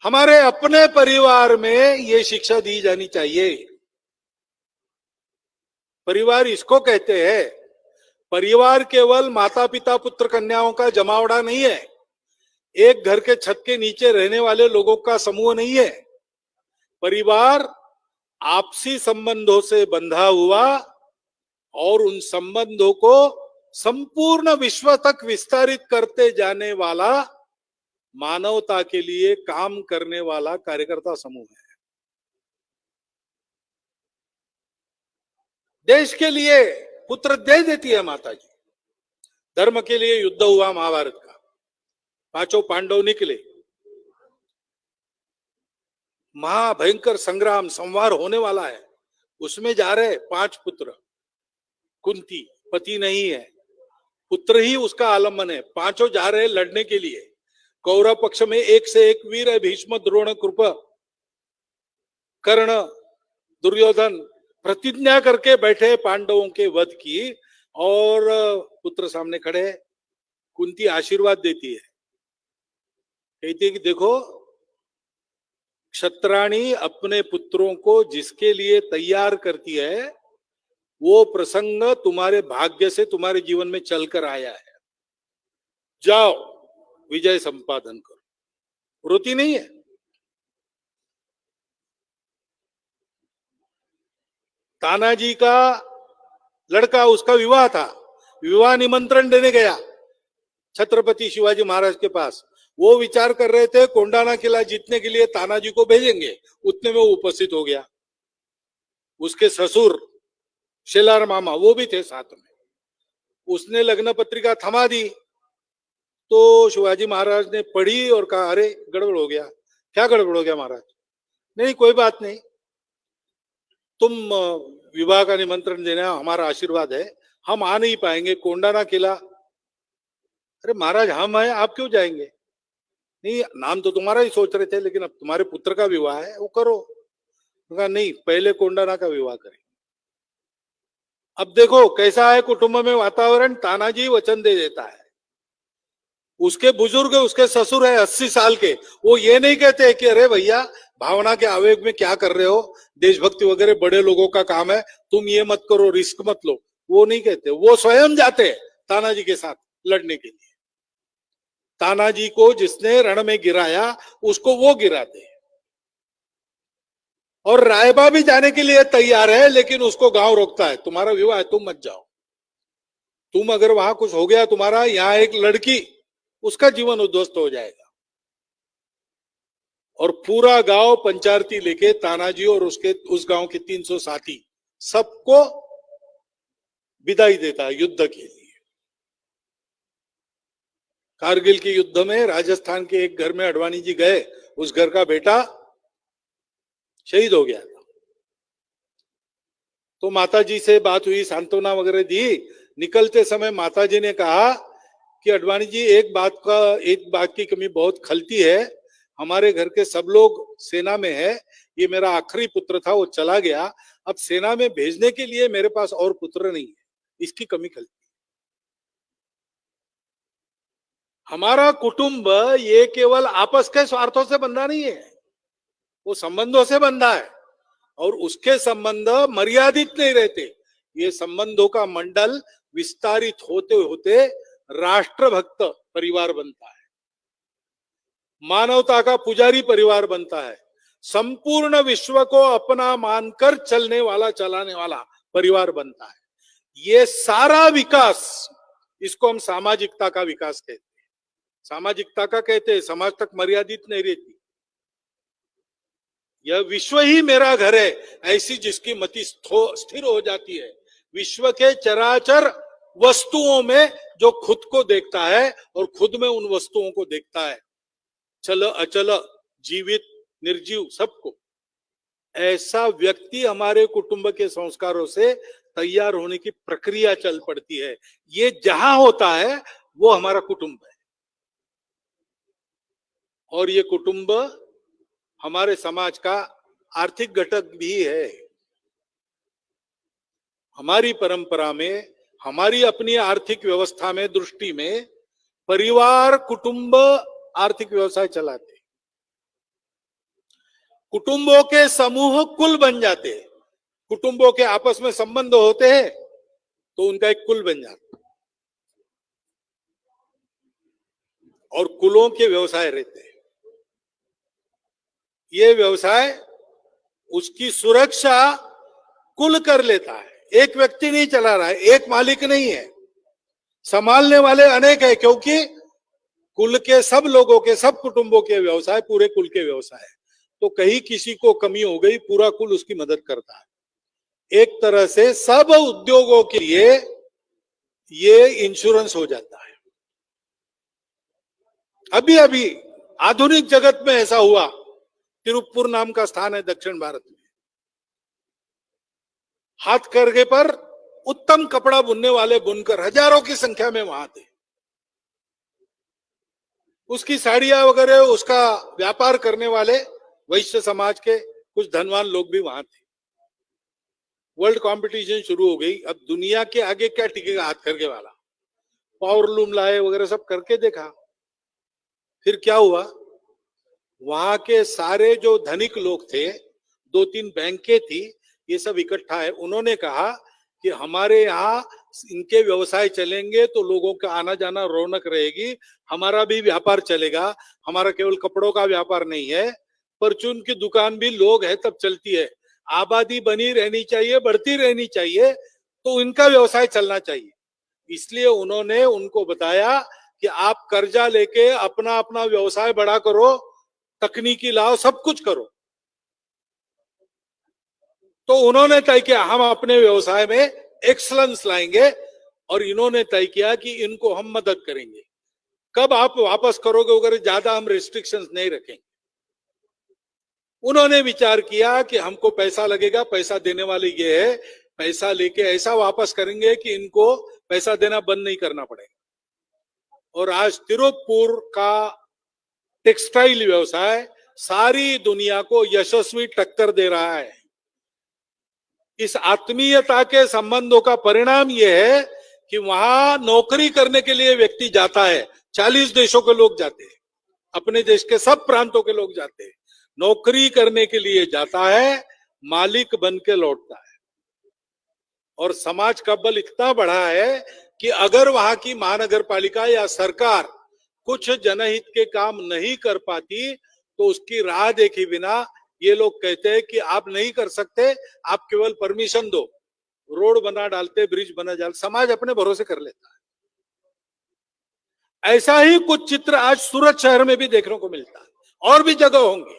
हमारे अपने परिवार में ये शिक्षा दी जानी चाहिए। परिवार इसको कहते हैं, परिवार केवल माता पिता पुत्र कन्याओं का जमावड़ा नहीं है, एक घर के छत के नीचे रहने वाले लोगों का समूह नहीं है। परिवार आपसी संबंधों से बंधा हुआ और उन संबंधों को संपूर्ण विश्व तक विस्तारित करते जाने वाला, मानवता के लिए काम करने वाला कार्यकर्ता समूह है। देश के लिए पुत्र दे देती है माता जी। धर्म के लिए युद्ध हुआ महाभारत का, 5 पांडव निकले, महाभयंकर संग्राम संवार होने वाला है, उसमें जा रहे 5 पुत्र। कुंती पति नहीं है, पुत्र ही उसका आलम्बन है, 5 जा रहे लड़ने के लिए। कौरव पक्ष में एक से एक वीर है, भीष्म, द्रोण, कृप, कर्ण, दुर्योधन प्रतिज्ञा करके बैठे पांडवों के वध की, और पुत्र सामने खड़े हैं। कुंती आशीर्वाद देती है, कहती है कि देखो, क्षत्राणी अपने पुत्रों को जिसके लिए तैयार करती है, वो प्रसंग तुम्हारे भाग्य से तुम्हारे जीवन में चलकर आया है, जाओ विजय संपादन करो। रोती नहीं है। तानाजी का लड़का, उसका विवाह था, विवाह निमंत्रण देने गया छत्रपति शिवाजी महाराज के पास। वो विचार कर रहे थे कोंडाना किला जीतने के लिए तानाजी को भेजेंगे, उतने में वो उपस्थित हो गया। उसके ससुर शेलार मामा वो भी थे साथ में। उसने लग्न पत्रिका थमा दी तो शिवाजी महाराज ने पढ़ी और कहा, अरे गड़बड़ हो गया। क्या गड़बड़ हो गया महाराज? नहीं कोई बात नहीं, तुम विवाह का निमंत्रण देना, हमारा आशीर्वाद है, हम आ नहीं पाएंगे, कोंडाना किला। अरे महाराज हम हैं, आप क्यों जाएंगे? नहीं, नाम तो तुम्हारा ही सोच रहे थे, लेकिन अब तुम्हारे पुत्र का विवाह है, वो करो। कहा नहीं, पहले कोंडाना का विवाह करें। अब देखो कैसा है कुटुंब में वातावरण। तानाजी वचन दे देता है, उसके बुजुर्ग, उसके ससुर है 80 साल के, वो ये नहीं कहते कि अरे भैया भावना के आवेग में क्या कर रहे हो, देशभक्ति वगैरह बड़े लोगों का काम है, तुम ये मत करो, रिस्क मत लो, वो नहीं कहते। वो स्वयं जाते तानाजी के साथ लड़ने के लिए। तानाजी को जिसने रण में गिराया उसको वो गिराते हैं। और रायबा भी जाने के लिए तैयार है, लेकिन उसको गांव रोकता है, तुम्हारा विवाह है, तुम मत जाओ, तुम अगर वहां कुछ हो गया तुम्हारा, यहाँ एक लड़की, उसका जीवन उद्ध्वस्त हो जाएगा। और पूरा गांव पंचायती लेके तानाजी और उसके उस गांव के 300 साथी सबको विदाई देता है युद्ध के लिए। कारगिल के युद्ध में राजस्थान के एक घर में अडवाणी जी गए, उस घर का बेटा शहीद हो गया था। तो माताजी से बात हुई, सांत्वना वगैरह दी। निकलते समय माताजी ने कहा कि अडवाणी जी, एक बात की कमी बहुत खलती है, हमारे घर के सब लोग सेना में है, ये मेरा आखिरी पुत्र था, वो चला गया, अब सेना में भेजने के लिए मेरे पास और पुत्र नहीं है, इसकी कमी खलती है। हमारा कुटुंब ये केवल आपस के स्वार्थों से बंधा नहीं है, वो संबंधों से बंधा है, और उसके संबंध मर्यादित नहीं रहते। ये संबंधों का मंडल विस्तारित होते होते राष्ट्रभक्त परिवार बनता है, मानवता का पुजारी परिवार बनता है, संपूर्ण विश्व को अपना मानकर चलने वाला, चलाने वाला परिवार बनता है। ये सारा विकास, इसको हम सामाजिकता का विकास कहते हैं। सामाजिकता का कहते हैं, समाज तक मर्यादित नहीं रहती। यह विश्व ही मेरा घर है, ऐसी जिसकी मति स्थिर हो जाती है, विश्व के चराचर वस्तुओं में जो खुद को देखता है और खुद में उन वस्तुओं को देखता है, चल अचल, जीवित निर्जीव, सबको, ऐसा व्यक्ति हमारे कुटुंब के संस्कारों से तैयार होने की प्रक्रिया चल पड़ती है। ये जहां होता है वो हमारा कुटुंब है, और ये कुटुंब हमारे समाज का आर्थिक घटक भी है। हमारी परंपरा में, हमारी अपनी आर्थिक व्यवस्था में, दृष्टि में, परिवार कुटुंब आर्थिक व्यवसाय चलाते, कुटुंबों के समूह कुल बन जाते, कुटुंबों के आपस में संबंध होते हैं तो उनका एक कुल बन जाता, और कुलों के व्यवसाय रहते हैं। ये व्यवसाय, उसकी सुरक्षा कुल कर लेता है, एक व्यक्ति नहीं चला रहा है, एक मालिक नहीं है, संभालने वाले अनेक है, क्योंकि कुल के सब लोगों के, सब कुटुंबों के व्यवसाय पूरे कुल के व्यवसाय है। तो कहीं किसी को कमी हो गई, पूरा कुल उसकी मदद करता है। एक तरह से सब उद्योगों के लिए ये इंश्योरेंस हो जाता है। अभी अभी आधुनिक जगत में ऐसा हुआ, तिरुपुर नाम का स्थान है दक्षिण भारत में, हाथ करघे पर उत्तम कपड़ा बुनने वाले बुनकर हजारों की संख्या में वहां थे। उसकी साड़ियां वगैरह, उसका व्यापार करने वाले वैश्य समाज के कुछ धनवान लोग भी वहां थे। वर्ल्ड कंपटीशन शुरू हो गई। अब दुनिया के आगे क्या टिकेगा हाथ करके वाला, पावरलूम लाए वगैरह सब करके देखा। फिर क्या हुआ, वहां के सारे जो धनिक लोग थे, 2-3 बैंकें थी, ये सब इकट्ठा है। उन्होंने कहा कि हमारे यहाँ इनके व्यवसाय चलेंगे तो लोगों का आना जाना रौनक रहेगी, हमारा भी व्यापार चलेगा। हमारा केवल कपड़ों का व्यापार नहीं है, परचून की दुकान भी लोग है तब चलती है। आबादी बनी रहनी चाहिए, बढ़ती रहनी चाहिए, तो इनका व्यवसाय चलना चाहिए। इसलिए उन्होंने उनको बताया कि आप कर्जा लेके अपना अपना व्यवसाय बड़ा करो, तकनीकी लाओ, सब कुछ करो। तो उन्होंने तय किया हम अपने व्यवसाय में एक्सलेंस लाएंगे, और इन्होंने तय किया कि इनको हम मदद करेंगे। कब आप वापस करोगे वगैरह, ज्यादा हम रिस्ट्रिक्शंस नहीं रखेंगे। उन्होंने विचार किया कि हमको पैसा लगेगा, पैसा देने वाले ये है, पैसा लेके ऐसा वापस करेंगे कि इनको पैसा देना बंद नहीं करना पड़ेगा। और आज तिरुपुर का टेक्सटाइल व्यवसाय सारी दुनिया को यशस्वी टक्कर दे रहा है। इस आत्मीयता के संबंधों का परिणाम यह है कि वहां नौकरी करने के लिए व्यक्ति जाता है। 40 देशों के लोग जाते हैं, अपने देश के सब प्रांतों के लोग जाते हैं, नौकरी करने के लिए जाता है, मालिक बन के लौटता है। और समाज का बल इतना बढ़ा है कि अगर वहां की महानगर पालिका या सरकार कुछ जनहित के काम नहीं कर पाती तो उसकी राह देखे बिना ये लोग कहते हैं कि आप नहीं कर सकते, आप केवल परमिशन दो, रोड बना डालते, ब्रिज बना डालते, समाज अपने भरोसे कर लेता है। ऐसा ही कुछ चित्र आज सूरत शहर में भी देखने को मिलता है, और भी जगह होंगी,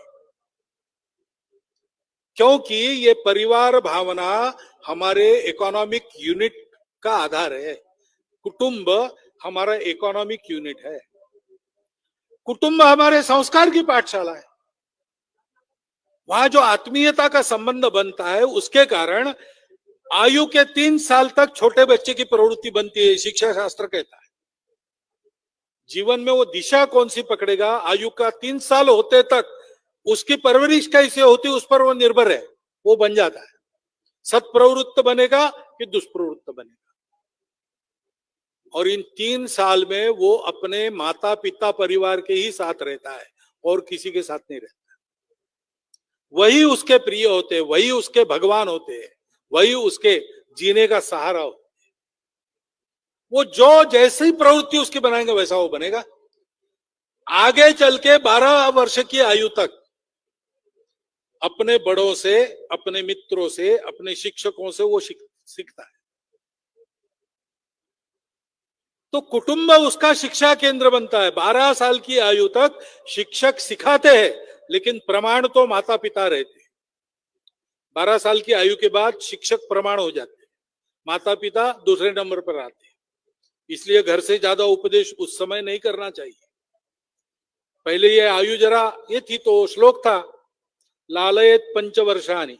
क्योंकि ये परिवार भावना हमारे इकोनॉमिक यूनिट का आधार है। कुटुंब हमारा इकोनॉमिक यूनिट है। कुटुंब हमारे संस्कार की पाठशाला है। वहां जो आत्मीयता का संबंध बनता है उसके कारण आयु के 3 साल तक छोटे बच्चे की प्रवृत्ति बनती है, शिक्षा शास्त्र कहता है। जीवन में वो दिशा कौन सी पकड़ेगा, आयु का 3 साल होते तक उसकी परवरिश कैसे होती उस पर वो निर्भर है, वो बन जाता है। सत्प्रवृत्त बनेगा कि दुष्प्रवृत्त बनेगा। और इन 3 साल में वो अपने माता पिता परिवार के ही साथ रहता है और किसी के साथ नहीं रहता। वही उसके प्रिय होते हैं, वही उसके भगवान होते हैं, वही उसके जीने का सहारा होते हैं। वो जो जैसी प्रवृत्ति उसकी बनाएंगे वैसा वो बनेगा। आगे चल के 12 वर्ष की आयु तक अपने बड़ों से, अपने मित्रों से, अपने शिक्षकों से वो सीखता है। तो कुटुंब उसका शिक्षा केंद्र बनता है। 12 साल की आयु तक शिक्षक सिखाते हैं, लेकिन प्रमाण तो माता पिता रहते हैं। 12 साल की आयु के बाद शिक्षक प्रमाण हो जाते हैं, माता पिता दूसरे नंबर पर आते हैं। इसलिए घर से ज्यादा उपदेश उस समय नहीं करना चाहिए। पहले ये आयु जरा ये थी तो श्लोक था, लालयेत पंचवर्षाणि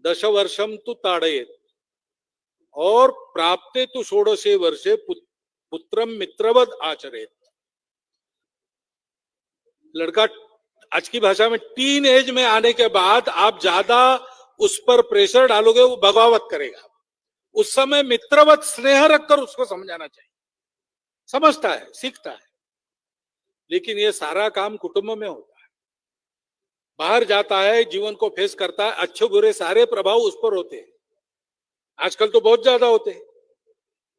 दश वर्षम तु ताड़येत और प्राप्ते तु षोडशे वर्षे पुत्रम मित्रवद आचरेत। लड़का आज की भाषा में टीन एज में आने के बाद आप ज्यादा उस पर प्रेशर डालोगे, वो बगावत करेगा। उस समय मित्रवत स्नेह रखकर उसको समझाना चाहिए। समझता है, सीखता है। लेकिन ये सारा काम कुटुंब में होता है। बाहर जाता है, जीवन को फेस करता है, अच्छे बुरे सारे प्रभाव उस पर होते हैं। आजकल तो बहुत ज्यादा होते हैं।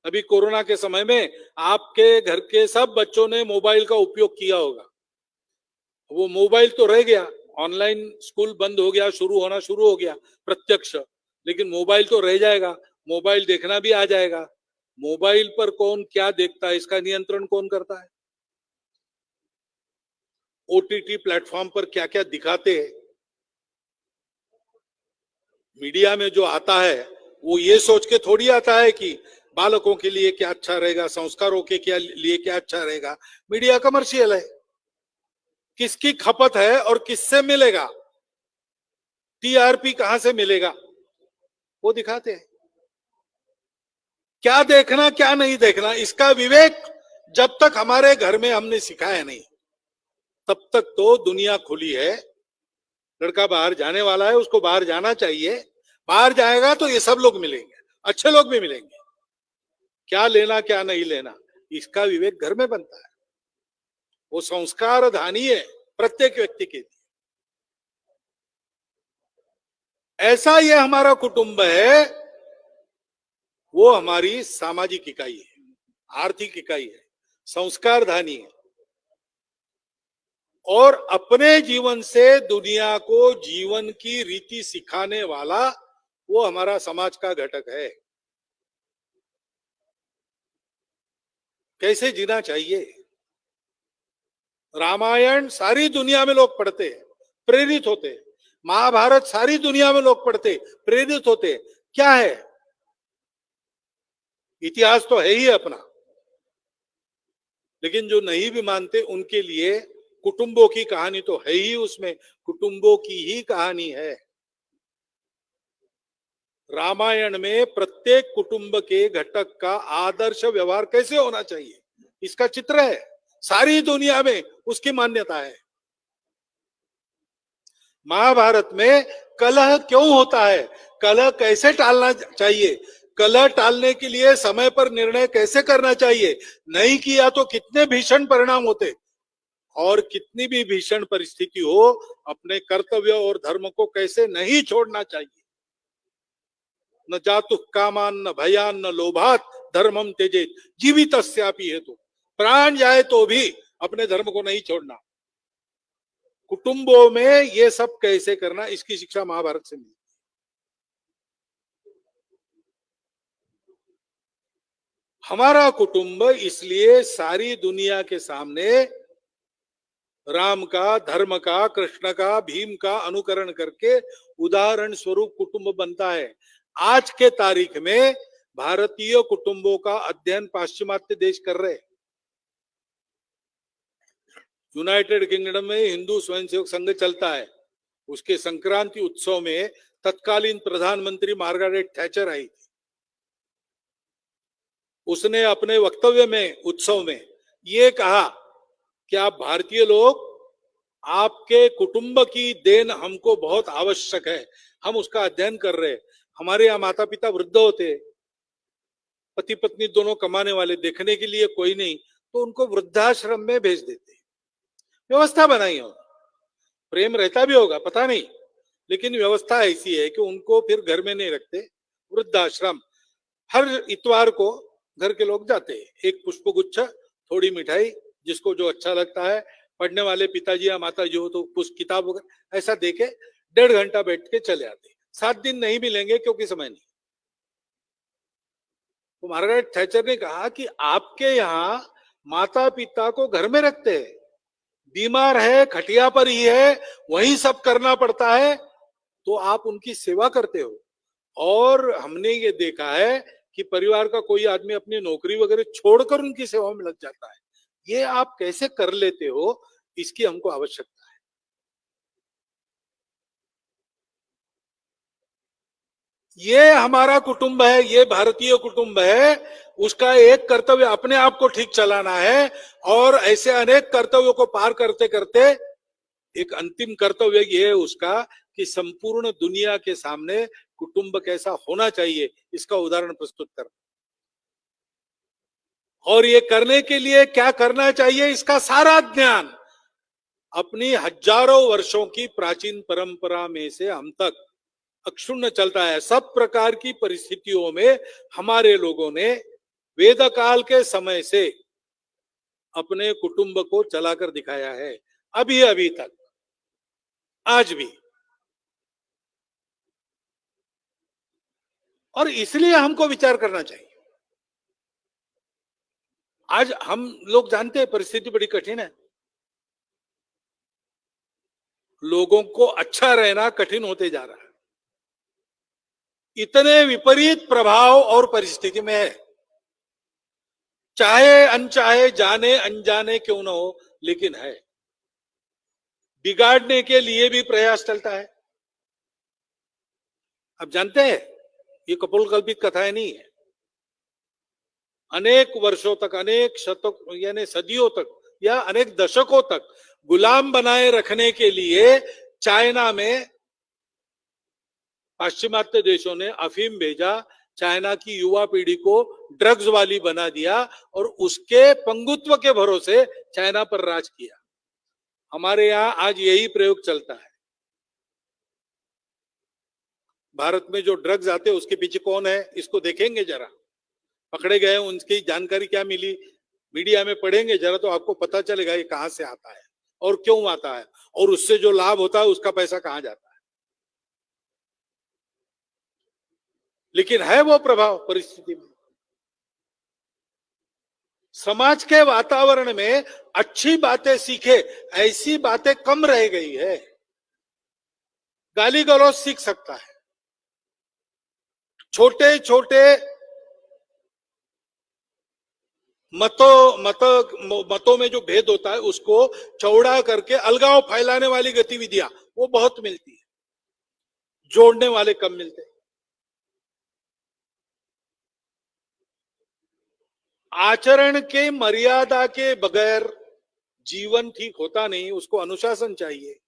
अभी कोरोना के समय में आपके घर के सब बच्चों ने मोबाइल का उपयोग किया होगा। वो मोबाइल तो रह गया, ऑनलाइन स्कूल बंद हो गया, होना शुरू हो गया प्रत्यक्ष, लेकिन मोबाइल तो रह जाएगा। मोबाइल देखना भी आ जाएगा। मोबाइल पर कौन क्या देखता है, इसका नियंत्रण कौन करता है? ओटीटी प्लेटफॉर्म पर क्या क्या दिखाते हैं, मीडिया में जो आता है वो ये सोच के थोड़ी आता है कि बालकों के लिए क्या अच्छा रहेगा, संस्कारों के लिए क्या अच्छा रहेगा। मीडिया कमर्शियल है, किसकी खपत है और किससे मिलेगा, टीआरपी कहां से मिलेगा, वो दिखाते हैं। क्या देखना क्या नहीं देखना, इसका विवेक जब तक हमारे घर में हमने सिखाया नहीं, तब तक तो दुनिया खुली है। लड़का बाहर जाने वाला है, उसको बाहर जाना चाहिए। बाहर जाएगा तो ये सब लोग मिलेंगे, अच्छे लोग भी मिलेंगे। क्या लेना क्या नहीं लेना, इसका विवेक घर में बनता है। वो संस्कार धानी है प्रत्येक व्यक्ति के लिए। ऐसा ये हमारा कुटुंब है, वो हमारी सामाजिक इकाई है, आर्थिक इकाई है, संस्कार धानी है। और अपने जीवन से दुनिया को जीवन की रीति सिखाने वाला वो हमारा समाज का घटक है। कैसे जीना चाहिए, रामायण सारी दुनिया में लोग पढ़ते हैं, प्रेरित होते हैं। महाभारत सारी दुनिया में लोग पढ़ते, प्रेरित होते। क्या है, इतिहास तो है ही अपना। लेकिन जो नहीं भी मानते उनके लिए कुटुंबों की कहानी तो है ही, उसमें कुटुंबों की ही कहानी है। रामायण में प्रत्येक कुटुंब के घटक का आदर्श व्यवहार कैसे होना चाहिए, इसका चित्र है। सारी दुनिया में उसकी मान्यता है। महाभारत में कलह क्यों होता है, कलह कैसे टालना चाहिए, कलह टालने के लिए समय पर निर्णय कैसे करना चाहिए, नहीं किया तो कितने भीषण परिणाम होते। और कितनी भी भीषण परिस्थिति हो, अपने कर्तव्य और धर्म को कैसे नहीं छोड़ना चाहिए। न जातु कामान न भयान न लोभात धर्मम त्यजेत जीवितस्यापि हेतु, प्राण जाए तो भी अपने धर्म को नहीं छोड़ना। कुटुंबों में ये सब कैसे करना, इसकी शिक्षा महाभारत से मिली। हमारा कुटुंब इसलिए सारी दुनिया के सामने राम का, धर्म का, कृष्ण का, भीम का अनुकरण करके उदाहरण स्वरूप कुटुंब बनता है। आज के तारीख में भारतीय कुटुंबों का अध्ययन पाश्चिमात्य देश कर रहे। यूनाइटेड किंगडम में हिंदू स्वयंसेवक संघ चलता है, उसके संक्रांति उत्सव में तत्कालीन प्रधानमंत्री मार्गारेट थैचर आई थी। उसने अपने वक्तव्य में, उत्सव में ये कहा कि आप भारतीय लोग, आपके कुटुंब की देन हमको बहुत आवश्यक है, हम उसका अध्ययन कर रहे हैं। हमारे यहाँ माता पिता वृद्ध होते, पति पत्नी दोनों कमाने वाले, देखने के लिए कोई नहीं, तो उनको वृद्धाश्रम में भेज देते। व्यवस्था बनाई हो, प्रेम रहता भी होगा पता नहीं, लेकिन व्यवस्था ऐसी है कि उनको फिर घर में नहीं रखते, वृद्धाश्रम। हर इतवार को घर के लोग जाते हैं, एक पुष्पगुच्छ, थोड़ी मिठाई, जिसको जो अच्छा लगता है, पढ़ने वाले पिताजी या माताजी हो तो पुस्तक किताब वगैरह ऐसा देके 1.5 घंटा बैठ के चले आते। 7 दिन नहीं मिलेंगे क्योंकि समय नहीं। तो मार्गारेट थैचर ने कहा कि आपके यहाँ माता पिता को घर में रखते हैं, बीमार है, खटिया पर ही है, वही सब करना पड़ता है, तो आप उनकी सेवा करते हो। और हमने ये देखा है कि परिवार का कोई आदमी अपनी नौकरी वगैरह छोड़कर उनकी सेवा में लग जाता है। ये आप कैसे कर लेते हो, इसकी हमको आवश्यकता है। ये हमारा कुटुंब है, ये भारतीय कुटुंब है, उसका एक कर्तव्य अपने आप को ठीक चलाना है, और ऐसे अनेक कर्तव्यों को पार करते करते एक अंतिम कर्तव्य ये है उसका कि संपूर्ण दुनिया के सामने कुटुंब कैसा होना चाहिए, इसका उदाहरण प्रस्तुत करना। और ये करने के लिए क्या करना चाहिए, इसका सारा ज्ञान अपनी हजारों वर्षों की प्राचीन परंपरा में से हम तक अक्षुण्ण चलता है। सब प्रकार की परिस्थितियों में हमारे लोगों ने वेद काल के समय से अपने कुटुंब को चलाकर दिखाया है, अभी तक, आज भी। और इसलिए हमको विचार करना चाहिए। आज हम लोग जानते हैं परिस्थिति बड़ी कठिन है, लोगों को अच्छा रहना कठिन होते जा रहा है, इतने विपरीत प्रभाव और परिस्थिति में है। चाहे अनचाहे, जाने अनजाने क्यों न हो, लेकिन है। बिगाड़ने के लिए भी प्रयास चलता है। अब जानते हैं, ये कपोलकल्पित कथाएं नहीं है। अनेक वर्षों तक, अनेक शतक यानी सदियों तक या अनेक दशकों तक गुलाम बनाए रखने के लिए चाइना में पाश्चिमात्य देशों ने अफीम भेजा, चाइना की युवा पीढ़ी को ड्रग्स वाली बना दिया और उसके पंगुत्व के भरोसे चाइना पर राज किया। हमारे यहां आज यही प्रयोग चलता है। भारत में जो ड्रग्स आते हैं उसके पीछे कौन है, इसको देखेंगे जरा। पकड़े गए, उनकी जानकारी क्या मिली, मीडिया में पढ़ेंगे जरा तो आपको पता चलेगा ये कहां से आता है और क्यों आता है, और उससे जो लाभ होता है उसका पैसा कहां जाता है। लेकिन है वो प्रभाव परिस्थिति में। समाज के वातावरण में अच्छी बातें सीखे, ऐसी बातें कम रह गई है। गाली गलौज सीख सकता है, छोटे छोटे मतों में जो भेद होता है उसको चौड़ा करके अलगाव फैलाने वाली गतिविधियां वो बहुत मिलती है, जोड़ने वाले कम मिलते हैं। आचरण के मर्यादा के बगैर जीवन ठीक होता नहीं, उसको अनुशासन चाहिए।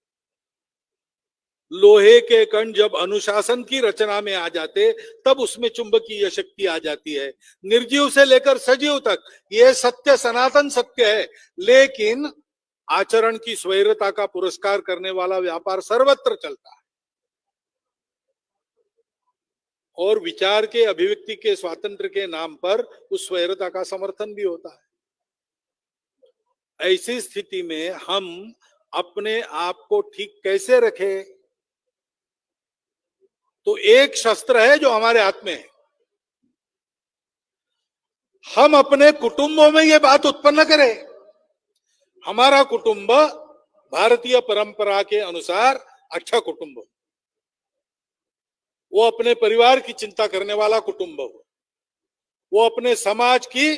लोहे के कण जब अनुशासन की रचना में आ जाते तब उसमें चुंबकीय शक्ति आ जाती है। निर्जीव से लेकर सजीव तक यह सत्य सनातन सत्य है, लेकिन आचरण की स्वैरता का पुरस्कार करने वाला व्यापार सर्वत्र चलता है और विचार के अभिव्यक्ति के स्वातंत्र्य के नाम पर उस स्वैरता का समर्थन भी होता है। ऐसी स्थिति में हम अपने आप को ठीक कैसे रखें? तो एक शस्त्र है जो हमारे हाथ में है। हम अपने कुटुंबों में ये बात उत्पन्न करें। हमारा कुटुंब भारतीय परंपरा के अनुसार अच्छा कुटुंब हो, वो अपने परिवार की चिंता करने वाला कुटुंब हो, वो अपने समाज की,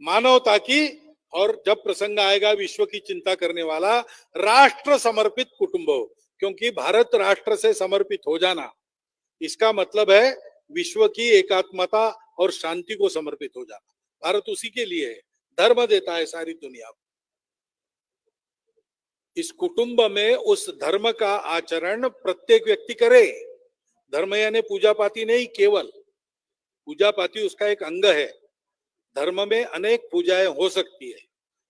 मानवता की और जब प्रसंग आएगा विश्व की चिंता करने वाला राष्ट्र समर्पित कुटुंब हो। क्योंकि भारत राष्ट्र से समर्पित हो जाना इसका मतलब है विश्व की एकात्मता और शांति को समर्पित हो जाना। भारत उसी के लिए है, धर्म देता है सारी दुनिया को। इस कुटुंब में उस धर्म का आचरण प्रत्येक व्यक्ति करे। धर्म यानी पूजा पाती नहीं, केवल पूजा पाती उसका एक अंग है। धर्म में अनेक पूजाएं हो सकती है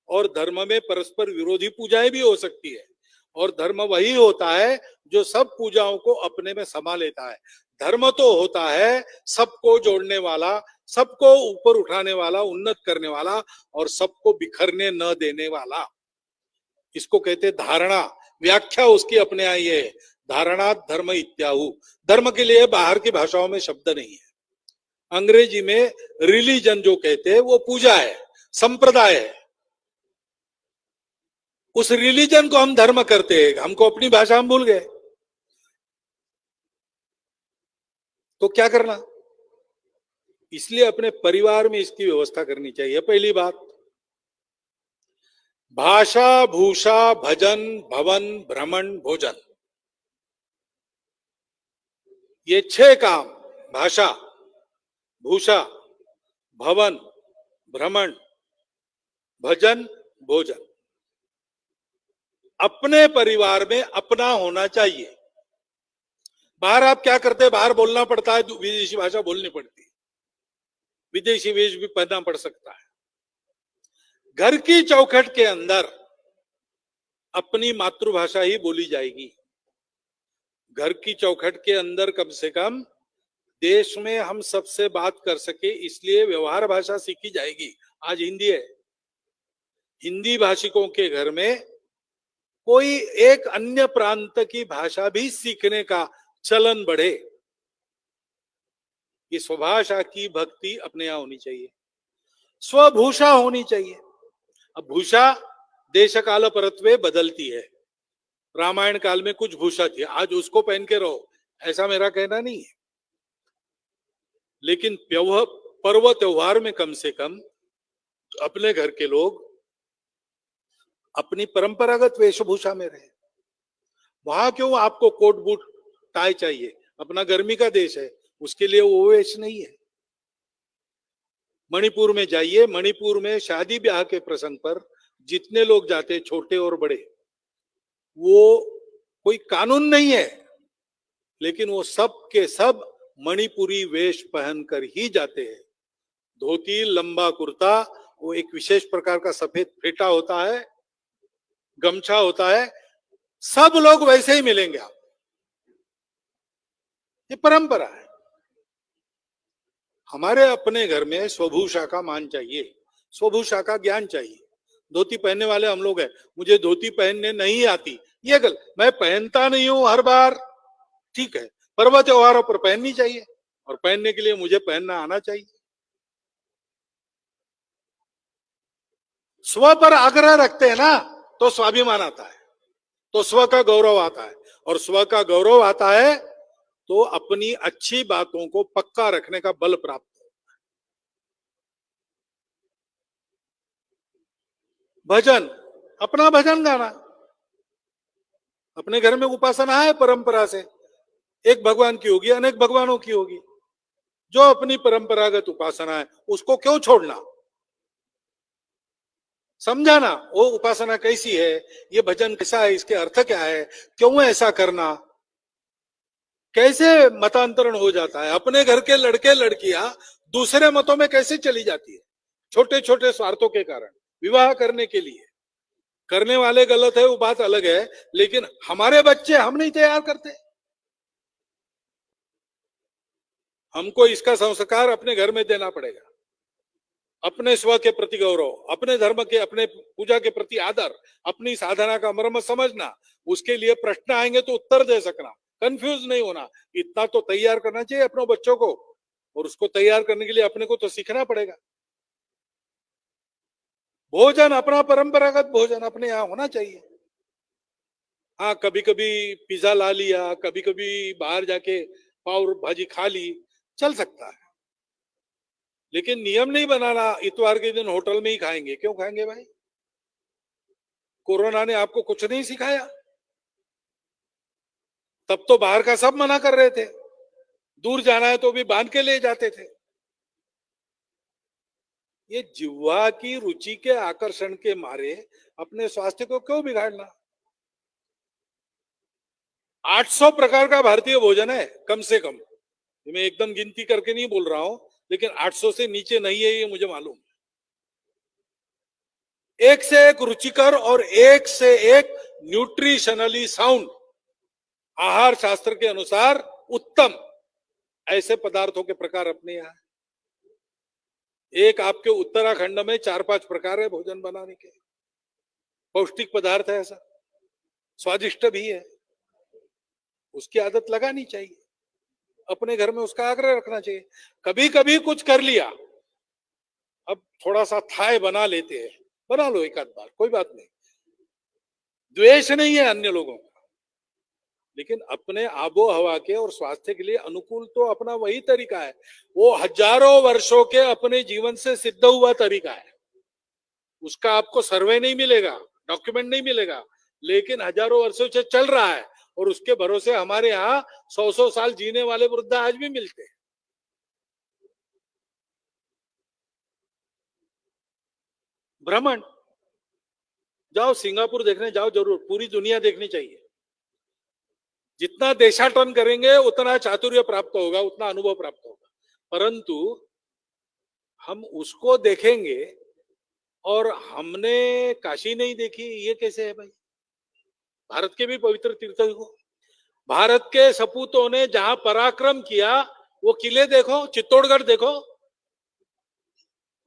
और धर्म में परस्पर विरोधी पूजाएं भी हो सकती है और धर्म वही होता है जो सब पूजाओं को अपने में समा लेता है। धर्म तो होता है सबको जोड़ने वाला, सबको ऊपर उठाने वाला, उन्नत करने वाला और सबको बिखरने न देने वाला। इसको कहते धारणा। व्याख्या उसकी अपने आई है, धारणा धर्म इत्याहु। धर्म के लिए बाहर की भाषाओं में शब्द नहीं है। अंग्रेजी में रिलीजन जो कहते हैं वो पूजा है, संप्रदाय है। उस रिलीजन को हम धर्म करते हैं, हमको अपनी भाषा हम भूल गए। तो क्या करना? इसलिए अपने परिवार में इसकी व्यवस्था करनी चाहिए। पहली बात, भाषा, भूषा, भजन, भवन, भ्रमण, भोजन, ये 6 काम, भाषा, भूषा, भवन, भ्रमण, भजन, भोजन, अपने परिवार में अपना होना चाहिए। बाहर आप क्या करते हैं? बाहर बोलना पड़ता है, विदेशी भाषा बोलनी पड़ती है, विदेशी वेश भी पहनना पड़ सकता है। घर की चौखट के अंदर अपनी मातृभाषा ही बोली जाएगी। घर की चौखट के अंदर कम से कम देश में हम सबसे बात कर सके, इसलिए व्यवहार भाषा सीखी जाएगी। आज हिंदी है, हिंदी भाषिकों के घर में कोई एक अन्य प्रांत की भाषा भी सीखने का चलन बढ़े। ये स्वभाषा की भक्ति अपने यहां होनी चाहिए, स्वभूषा होनी चाहिए। अब भूषा देश काल परत्वे बदलती है। रामायण काल में कुछ भूषा थी, आज उसको पहन के रहो, ऐसा मेरा कहना नहीं है। लेकिन पर्व त्योहार में कम से कम अपने घर के लोग अपनी परंपरागत वेशभूषा में रहे। वहां क्यों आपको कोट बूट टाई चाहिए? अपना गर्मी का देश है, उसके लिए वो वेश नहीं है। मणिपुर में जाइए, मणिपुर में शादी ब्याह के प्रसंग पर जितने लोग जाते, छोटे और बड़े, वो कोई कानून नहीं है, लेकिन वो सब के सब मणिपुरी वेश पहनकर ही जाते हैं। धोती, लंबा कुर्ता, वो एक विशेष प्रकार का सफेद फेटा होता है, गमछा होता है, सब लोग वैसे ही मिलेंगे आप। ये परंपरा है। हमारे अपने घर में स्वभूषा का मान चाहिए, स्वभूषा का ज्ञान चाहिए। धोती पहनने वाले हम लोग हैं, मुझे धोती पहनने नहीं आती, ये गलत। मैं पहनता नहीं हूं हर बार, ठीक है, पर्व त्योहारों पर पहननी चाहिए और पहनने के लिए मुझे पहनना आना चाहिए। स्व पर आग्रह रखते हैं ना, तो स्वाभिमान आता है, तो स्व का गौरव आता है, और स्व का गौरव आता है तो अपनी अच्छी बातों को पक्का रखने का बल प्राप्त होता है। भजन, अपना भजन गाना। अपने घर में उपासना है परंपरा से, एक भगवान की होगी, अनेक भगवानों की होगी। जो अपनी परंपरागत उपासना है उसको क्यों छोड़ना? समझाना वो उपासना कैसी है, ये भजन कैसा है, इसके अर्थ क्या है, क्यों ऐसा करना, कैसे मतांतरण हो जाता है, अपने घर के लड़के लड़कियां दूसरे मतों में कैसे चली जाती है, छोटे छोटे स्वार्थों के कारण विवाह करने के लिए। करने वाले गलत है वो बात अलग है, लेकिन हमारे बच्चे हम नहीं तैयार करते। हमको इसका संस्कार अपने घर में देना पड़ेगा। अपने स्व के प्रति गौरव, अपने धर्म के, अपने पूजा के प्रति आदर, अपनी साधना का मर्म समझना, उसके लिए प्रश्न आएंगे तो उत्तर दे सकना, कंफ्यूज नहीं होना, इतना तो तैयार करना चाहिए अपने बच्चों को। और उसको तैयार करने के लिए अपने को तो सीखना पड़ेगा। भोजन अपना परंपरागत भोजन अपने यहाँ होना चाहिए। हाँ, कभी कभी पिज्जा ला लिया, कभी कभी बाहर जाके पाव भाजी खा ली, चल सकता है, लेकिन नियम नहीं बनाना इतवार के दिन होटल में ही खाएंगे। क्यों खाएंगे भाई? कोरोना ने आपको कुछ नहीं सिखाया? तब तो बाहर का सब मना कर रहे थे, दूर जाना है तो भी बांध के ले जाते थे। ये जिह्वा की रुचि के आकर्षण के मारे अपने स्वास्थ्य को क्यों बिगाड़ना? 800 प्रकार का भारतीय भोजन है कम से कम। मैं एकदम गिनती करके नहीं बोल रहा हूं, लेकिन 800 से नीचे नहीं है ये मुझे मालूम। एक से एक रुचिकर और एक से एक न्यूट्रिशनली साउंड, आहार शास्त्र के अनुसार उत्तम ऐसे पदार्थों के प्रकार अपने यहाँ। एक आपके उत्तराखंड में 4-5 प्रकार है भोजन बनाने के, पौष्टिक पदार्थ है, ऐसा स्वादिष्ट भी है। उसकी आदत लगानी चाहिए, अपने घर में उसका आग्रह रखना चाहिए। कभी कभी कुछ कर लिया, अब थोड़ा सा थाय बना लेते हैं, बना लो एक आध बार, कोई बात नहीं, द्वेष नहीं है अन्य लोगों का, लेकिन अपने आबो हवा के और स्वास्थ्य के लिए अनुकूल तो अपना वही तरीका है। वो हजारों वर्षों के अपने जीवन से सिद्ध हुआ तरीका है, उसका आपको सर्वे नहीं मिलेगा, डॉक्यूमेंट नहीं मिलेगा, लेकिन हजारों वर्षों से चल रहा है। और उसके भरोसे हमारे यहाँ 100-100 साल जीने वाले वृद्ध आज भी मिलते हैं। भ्रमण जाओ, सिंगापुर देखने जाओ, जरूर, पूरी दुनिया देखनी चाहिए। जितना देशाटन करेंगे उतना चातुर्य प्राप्त होगा, उतना अनुभव प्राप्त होगा। परंतु हम उसको देखेंगे और हमने काशी नहीं देखी, ये कैसे है भाई? भारत के भी पवित्र तीर्थ को, भारत के सपूतों ने जहां पराक्रम किया वो किले देखो, चित्तौड़गढ़ देखो,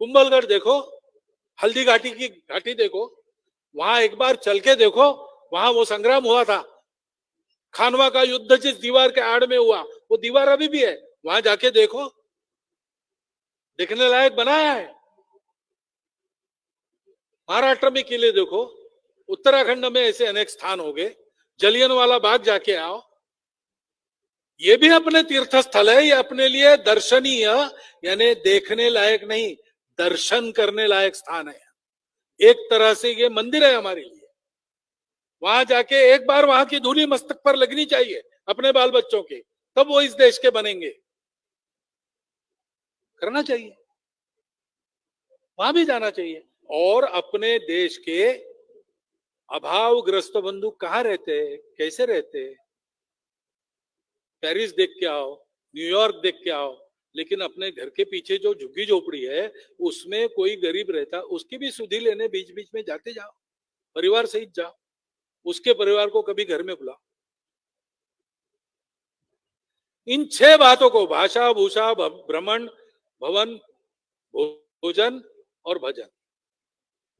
कुंभलगढ़ देखो, हल्दी घाटी की घाटी देखो, वहां एक बार चल के देखो, वहां वो संग्राम हुआ था, खानवा का युद्ध जिस दीवार के आड़ में हुआ वो दीवार अभी भी है, वहां जाके देखो, देखने लायक बनाया है। महाराष्ट्र में किले देखो, उत्तराखंड में ऐसे अनेक स्थान हो गए, जलियनवाला बाग जाके आओ, ये भी अपने तीर्थ स्थल है, ये अपने लिए दर्शनीय, यानी देखने लायक नहीं, दर्शन करने लायक स्थान है। एक तरह से ये मंदिर है हमारे लिए। वहां जाके एक बार वहां की धूली मस्तक पर लगनी चाहिए अपने बाल बच्चों के, तब वो इस देश के बनेंगे। करना चाहिए, वहां भी जाना चाहिए। और अपने देश के अभावग्रस्त बंधु कहाँ रहते हैं, कैसे रहते हैं, पेरिस देख के आओ, न्यूयॉर्क देख के आओ, लेकिन अपने घर के पीछे जो झुग्गी झोपड़ी है उसमें कोई गरीब रहता, उसकी भी सुधि लेने बीच बीच में जाते जाओ, परिवार सहित जाओ, उसके परिवार को कभी घर में बुलाओ। इन 6 बातों को, भाषा, भूषा, भ्रमण, भवन, भोजन और भजन।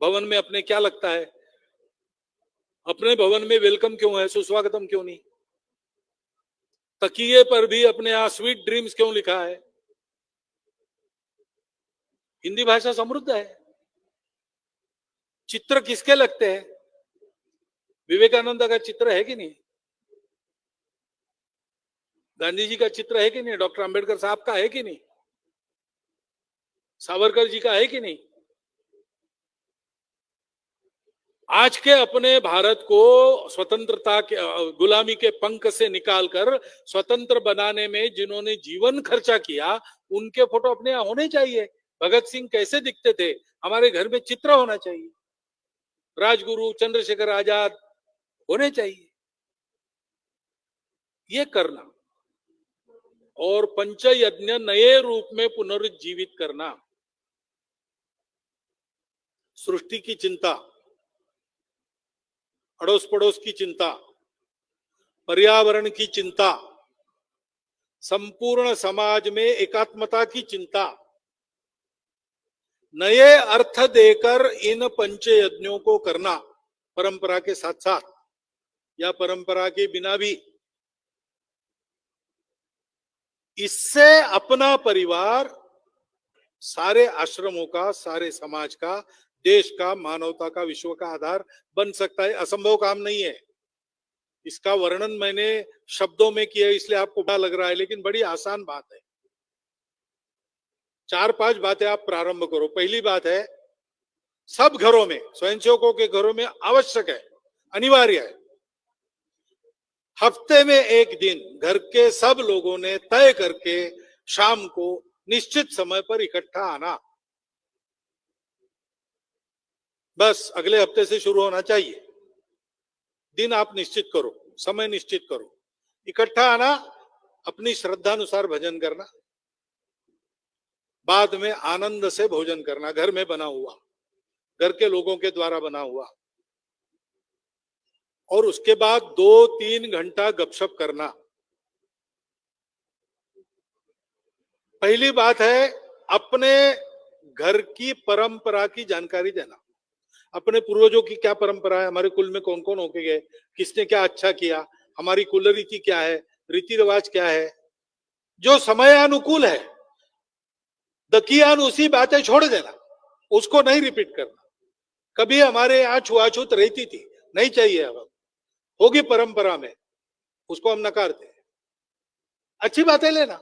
भवन में अपने क्या लगता है, अपने भवन में वेलकम क्यों है, सुस्वागतम क्यों नहीं? तकिए पर भी अपने यहां स्वीट ड्रीम्स क्यों लिखा है? हिंदी भाषा समृद्ध है। चित्र किसके लगते हैं? विवेकानंद का चित्र है कि नहीं? गांधी जी का चित्र है कि नहीं? डॉक्टर अंबेडकर साहब का है कि नहीं? सावरकर जी का है कि नहीं? आज के अपने भारत को स्वतंत्रता के, गुलामी के पंख से निकालकर स्वतंत्र बनाने में जिन्होंने जीवन खर्चा किया, उनके फोटो अपने यहाँ होने चाहिए। भगत सिंह कैसे दिखते थे, हमारे घर में चित्र होना चाहिए। राजगुरु, चंद्रशेखर आजाद होने चाहिए। ये करना, और पंचयज्ञ नए रूप में पुनर्जीवित करना, सृष्टि की चिंता, अड़ोस पड़ोस की चिंता, पर्यावरण की चिंता, संपूर्ण समाज में एकात्मता की चिंता, नए अर्थ देकर इन पंचयज्ञों को करना, परंपरा के साथ साथ या परंपरा के बिना भी। इससे अपना परिवार सारे आश्रमों का, सारे समाज का, देश का, मानवता का, विश्व का आधार बन सकता है। असंभव काम नहीं है। इसका वर्णन मैंने शब्दों में किया इसलिए आपको पता लग रहा है, लेकिन बड़ी आसान बात है। 4-5 बातें आप प्रारंभ करो। पहली बात है, सब घरों में, स्वयंसेवकों के घरों में आवश्यक है, अनिवार्य है, हफ्ते में एक दिन घर के सब लोगों ने तय करके शाम को निश्चित समय पर इकट्ठा आना। बस अगले हफ्ते से शुरू होना चाहिए। दिन आप निश्चित करो, समय निश्चित करो, इकट्ठा आना, अपनी श्रद्धानुसार भजन करना, बाद में आनंद से भोजन करना, घर में बना हुआ, घर के लोगों के द्वारा बना हुआ, और उसके बाद 2-3 घंटा गपशप करना। पहली बात है, अपने घर की परंपरा की जानकारी देना। अपने पूर्वजों की क्या परंपरा है, हमारे कुल में कौन कौन होके गए, किसने क्या अच्छा किया, हमारी कुल रीति क्या है, रीति रिवाज क्या है, जो समय अनुकूल है। दकियान उसी बातें छोड़ देना, उसको नहीं रिपीट करना। कभी हमारे यहाँ छुआछूत रहती थी, नहीं चाहिए, अब होगी परंपरा में, उसको हम नकारते हैं। अच्छी बातें लेना।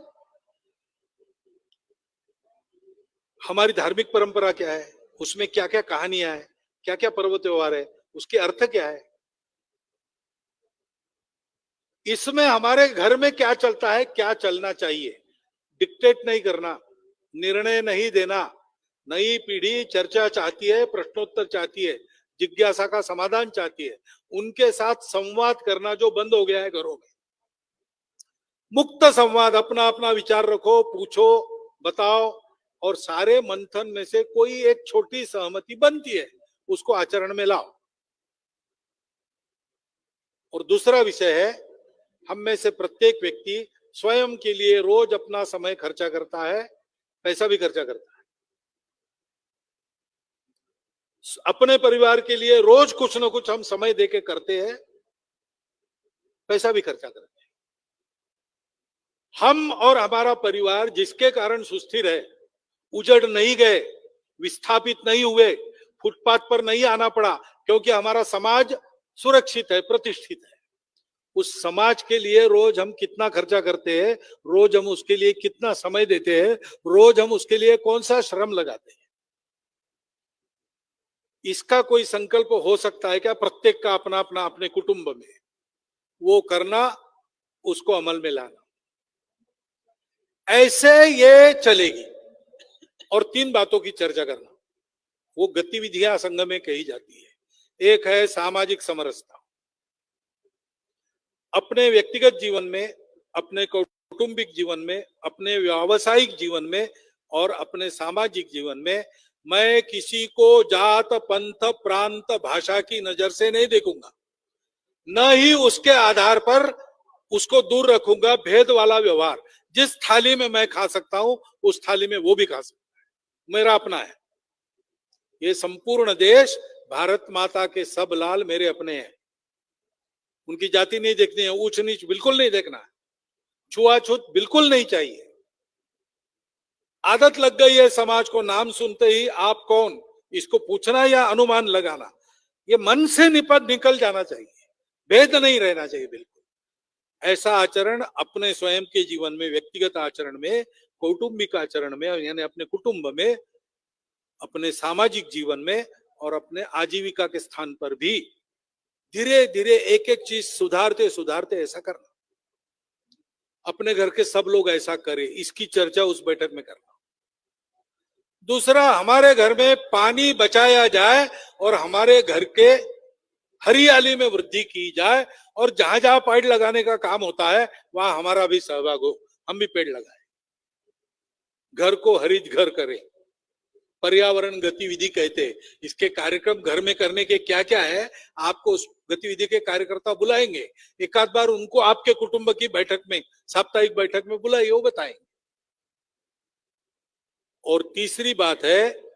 हमारी धार्मिक परंपरा क्या है, उसमें क्या क्या कहानियां है, क्या क्या पर्व त्योहार है, उसके अर्थ क्या है, इसमें हमारे घर में क्या चलता है, क्या चलना चाहिए। डिक्टेट नहीं करना, निर्णय नहीं देना। नई पीढ़ी चर्चा चाहती है, प्रश्नोत्तर चाहती है, जिज्ञासा का समाधान चाहती है। उनके साथ संवाद करना जो बंद हो गया है घरों में। मुक्त संवाद, अपना अपना विचार रखो, पूछो, बताओ, और सारे मंथन में से कोई एक छोटी सहमति बनती है, उसको आचरण में लाओ। और दूसरा विषय है, हम में से प्रत्येक व्यक्ति स्वयं के लिए रोज अपना समय खर्चा करता है, पैसा भी खर्चा करता है। अपने परिवार के लिए रोज कुछ ना कुछ हम समय देके करते हैं, पैसा भी खर्चा करते हैं। हम और हमारा परिवार जिसके कारण सुस्थिर है, उजड़ नहीं गए, विस्थापित नहीं हुए, फुटपाथ पर नहीं आना पड़ा, क्योंकि हमारा समाज सुरक्षित है, प्रतिष्ठित है। उस समाज के लिए रोज हम कितना खर्चा करते हैं, रोज हम उसके लिए कितना समय देते हैं, रोज हम उसके लिए कौन सा श्रम लगाते हैं, इसका कोई संकल्प हो सकता है क्या? प्रत्येक का अपना अपना, अपने कुटुंब में वो करना, उसको अमल में लाना, ऐसे ये चलेगी। और 3 बातों की चर्चा करना, वो गतिविधियां संघ में कही जाती है। एक है सामाजिक समरसता। अपने व्यक्तिगत जीवन में, अपने कौटुंबिक जीवन में, अपने व्यावसायिक जीवन में और अपने सामाजिक जीवन में मैं किसी को जात, पंथ, प्रांत, भाषा की नजर से नहीं देखूंगा, न ही उसके आधार पर उसको दूर रखूंगा। भेद वाला व्यवहार, जिस थाली में मैं खा सकता हूं उस थाली में वो भी खा सकता है, मेरा अपना है। ये संपूर्ण देश, भारत माता के सब लाल मेरे अपने हैं। उनकी जाति नहीं देखनी है, ऊंच नीच बिल्कुल नहीं देखना है, छुआछूत बिल्कुल नहीं चाहिए। आदत लग गई है समाज को नाम सुनते ही आप कौन, इसको पूछना या अनुमान लगाना, ये मन से निकल जाना चाहिए। भेद नहीं रहना चाहिए बिल्कुल। ऐसा आचरण अपने स्वयं के जीवन में, व्यक्तिगत आचरण में, कौटुंबिक आचरण में, यानी अपने कुटुंब में, अपने सामाजिक जीवन में और अपने आजीविका के स्थान पर भी धीरे धीरे एक एक चीज सुधारते सुधारते ऐसा करना। अपने घर के सब लोग ऐसा करें, इसकी चर्चा उस बैठक में करना। दूसरा, हमारे घर में पानी बचाया जाए और हमारे घर के हरियाली में वृद्धि की जाए, और जहां जहां पेड़ लगाने का काम होता है वहां हमारा भी सहभाग हो, हम भी पेड़ लगाए, घर को हरित घर करें, पर्यावरण गतिविधि कहते हैं। इसके कार्यक्रम घर में करने के क्या क्या है, आपको उस गतिविधि के कार्यकर्ता बुलाएंगे, एक आध बार उनको आपके कुटुंब की बैठक में, साप्ताहिक बैठक में बुलाइए, वो बताएंगे। और तीसरी बात है,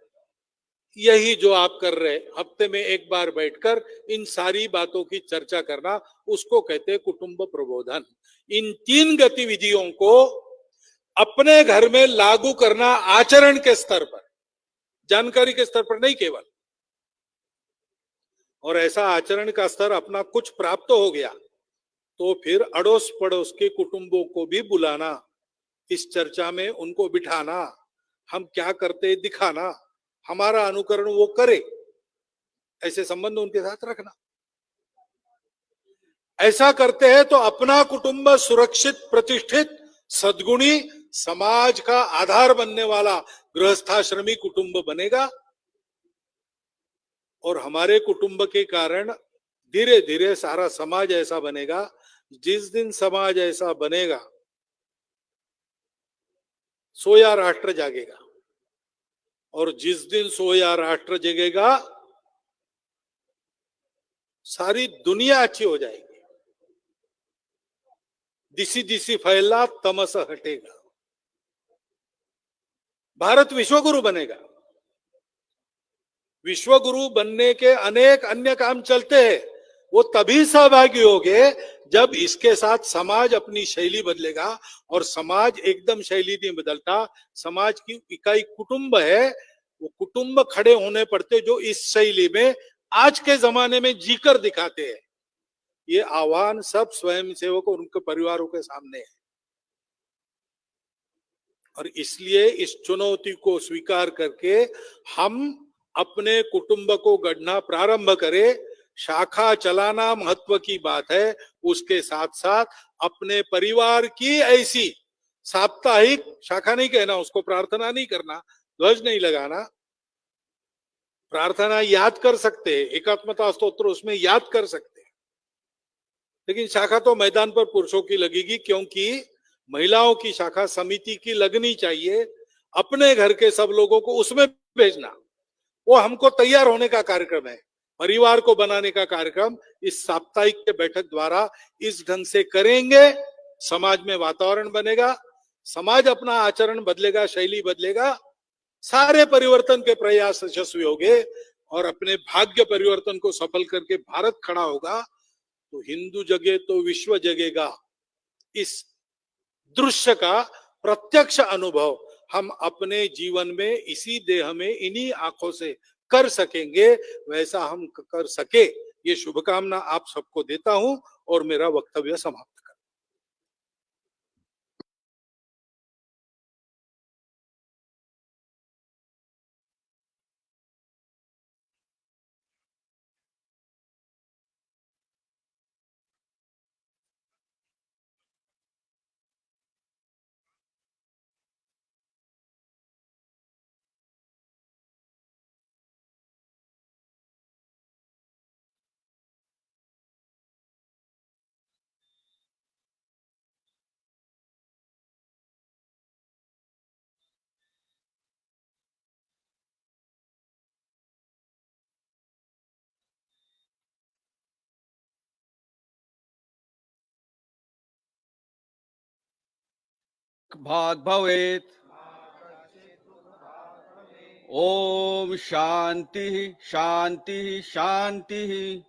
यही जो आप कर रहे, हफ्ते में एक बार बैठकर इन सारी बातों की चर्चा करना, उसको कहते हैं कुटुंब प्रबोधन। इन 3 गतिविधियों को अपने घर में लागू करना, आचरण के स्तर पर, जानकारी के स्तर पर नहीं केवल। और ऐसा आचरण का स्तर अपना कुछ प्राप्त हो गया तो फिर अड़ोस पड़ोस के कुटुंबों को भी बुलाना, इस चर्चा में उनको बिठाना, हम क्या करते दिखाना, हमारा अनुकरण वो करे, ऐसे संबंध उनके साथ रखना। ऐसा करते हैं तो अपना कुटुंब सुरक्षित, प्रतिष्ठित, सद्गुणी, समाज का आधार बनने वाला गृहस्थाश्रमी कुटुंब बनेगा। और हमारे कुटुंब के कारण धीरे धीरे सारा समाज ऐसा बनेगा। जिस दिन समाज ऐसा बनेगा, सोया राष्ट्र जागेगा, और जिस दिन सोया राष्ट्र जगेगा, सारी दुनिया अच्छी हो जाएगी। दिसी दिसी फैला तमस हटेगा, भारत विश्वगुरु बनेगा। विश्वगुरु बनने के अनेक अन्य काम चलते हैं, वो तभी सहभागी होंगे जब इसके साथ समाज अपनी शैली बदलेगा। और समाज एकदम शैली नहीं बदलता, समाज की इकाई कुटुंब है, वो कुटुंब खड़े होने पड़ते जो इस शैली में आज के जमाने में जीकर दिखाते हैं। ये आह्वान सब स्वयंसेवक और उनके परिवारों के सामने है। और इसलिए इस चुनौती को स्वीकार करके हम अपने कुटुंब को गढ़ना प्रारंभ करें। शाखा चलाना महत्व की बात है, उसके साथ साथ अपने परिवार की ऐसी साप्ताहिक, शाखा नहीं कहना उसको, प्रार्थना नहीं करना, ध्वज नहीं लगाना, प्रार्थना याद कर सकते हैं, एकात्मता स्तोत्र उसमें याद कर सकते हैं, लेकिन शाखा तो मैदान पर पुरुषों की लगेगी, क्योंकि महिलाओं की शाखा समिति की लगनी चाहिए। अपने घर के सब लोगों को उसमें भेजना, वो हमको तैयार होने का कार्यक्रम है। परिवार को बनाने का कार्यक्रम इस साप्ताहिक के बैठक द्वारा इस ढंग से करेंगे, समाज में वातावरण बनेगा, समाज अपना आचरण बदलेगा, शैली बदलेगा, सारे परिवर्तन के प्रयास यशस्वी होंगे और अपने भाग्य परिवर्तन को सफल करके भारत खड़ा होगा। तो हिंदू जगे तो विश्व जगेगा। इस दृश्य का प्रत्यक्ष अनुभव हम अपने जीवन में, इसी देह में, इन्हीं आंखों से कर सकेंगे। वैसा हम कर सके, ये शुभकामना आप सबको देता हूं और मेरा वक्तव्य समाप्त कर। भाग भवेत्। ओम शांति शांति शांति।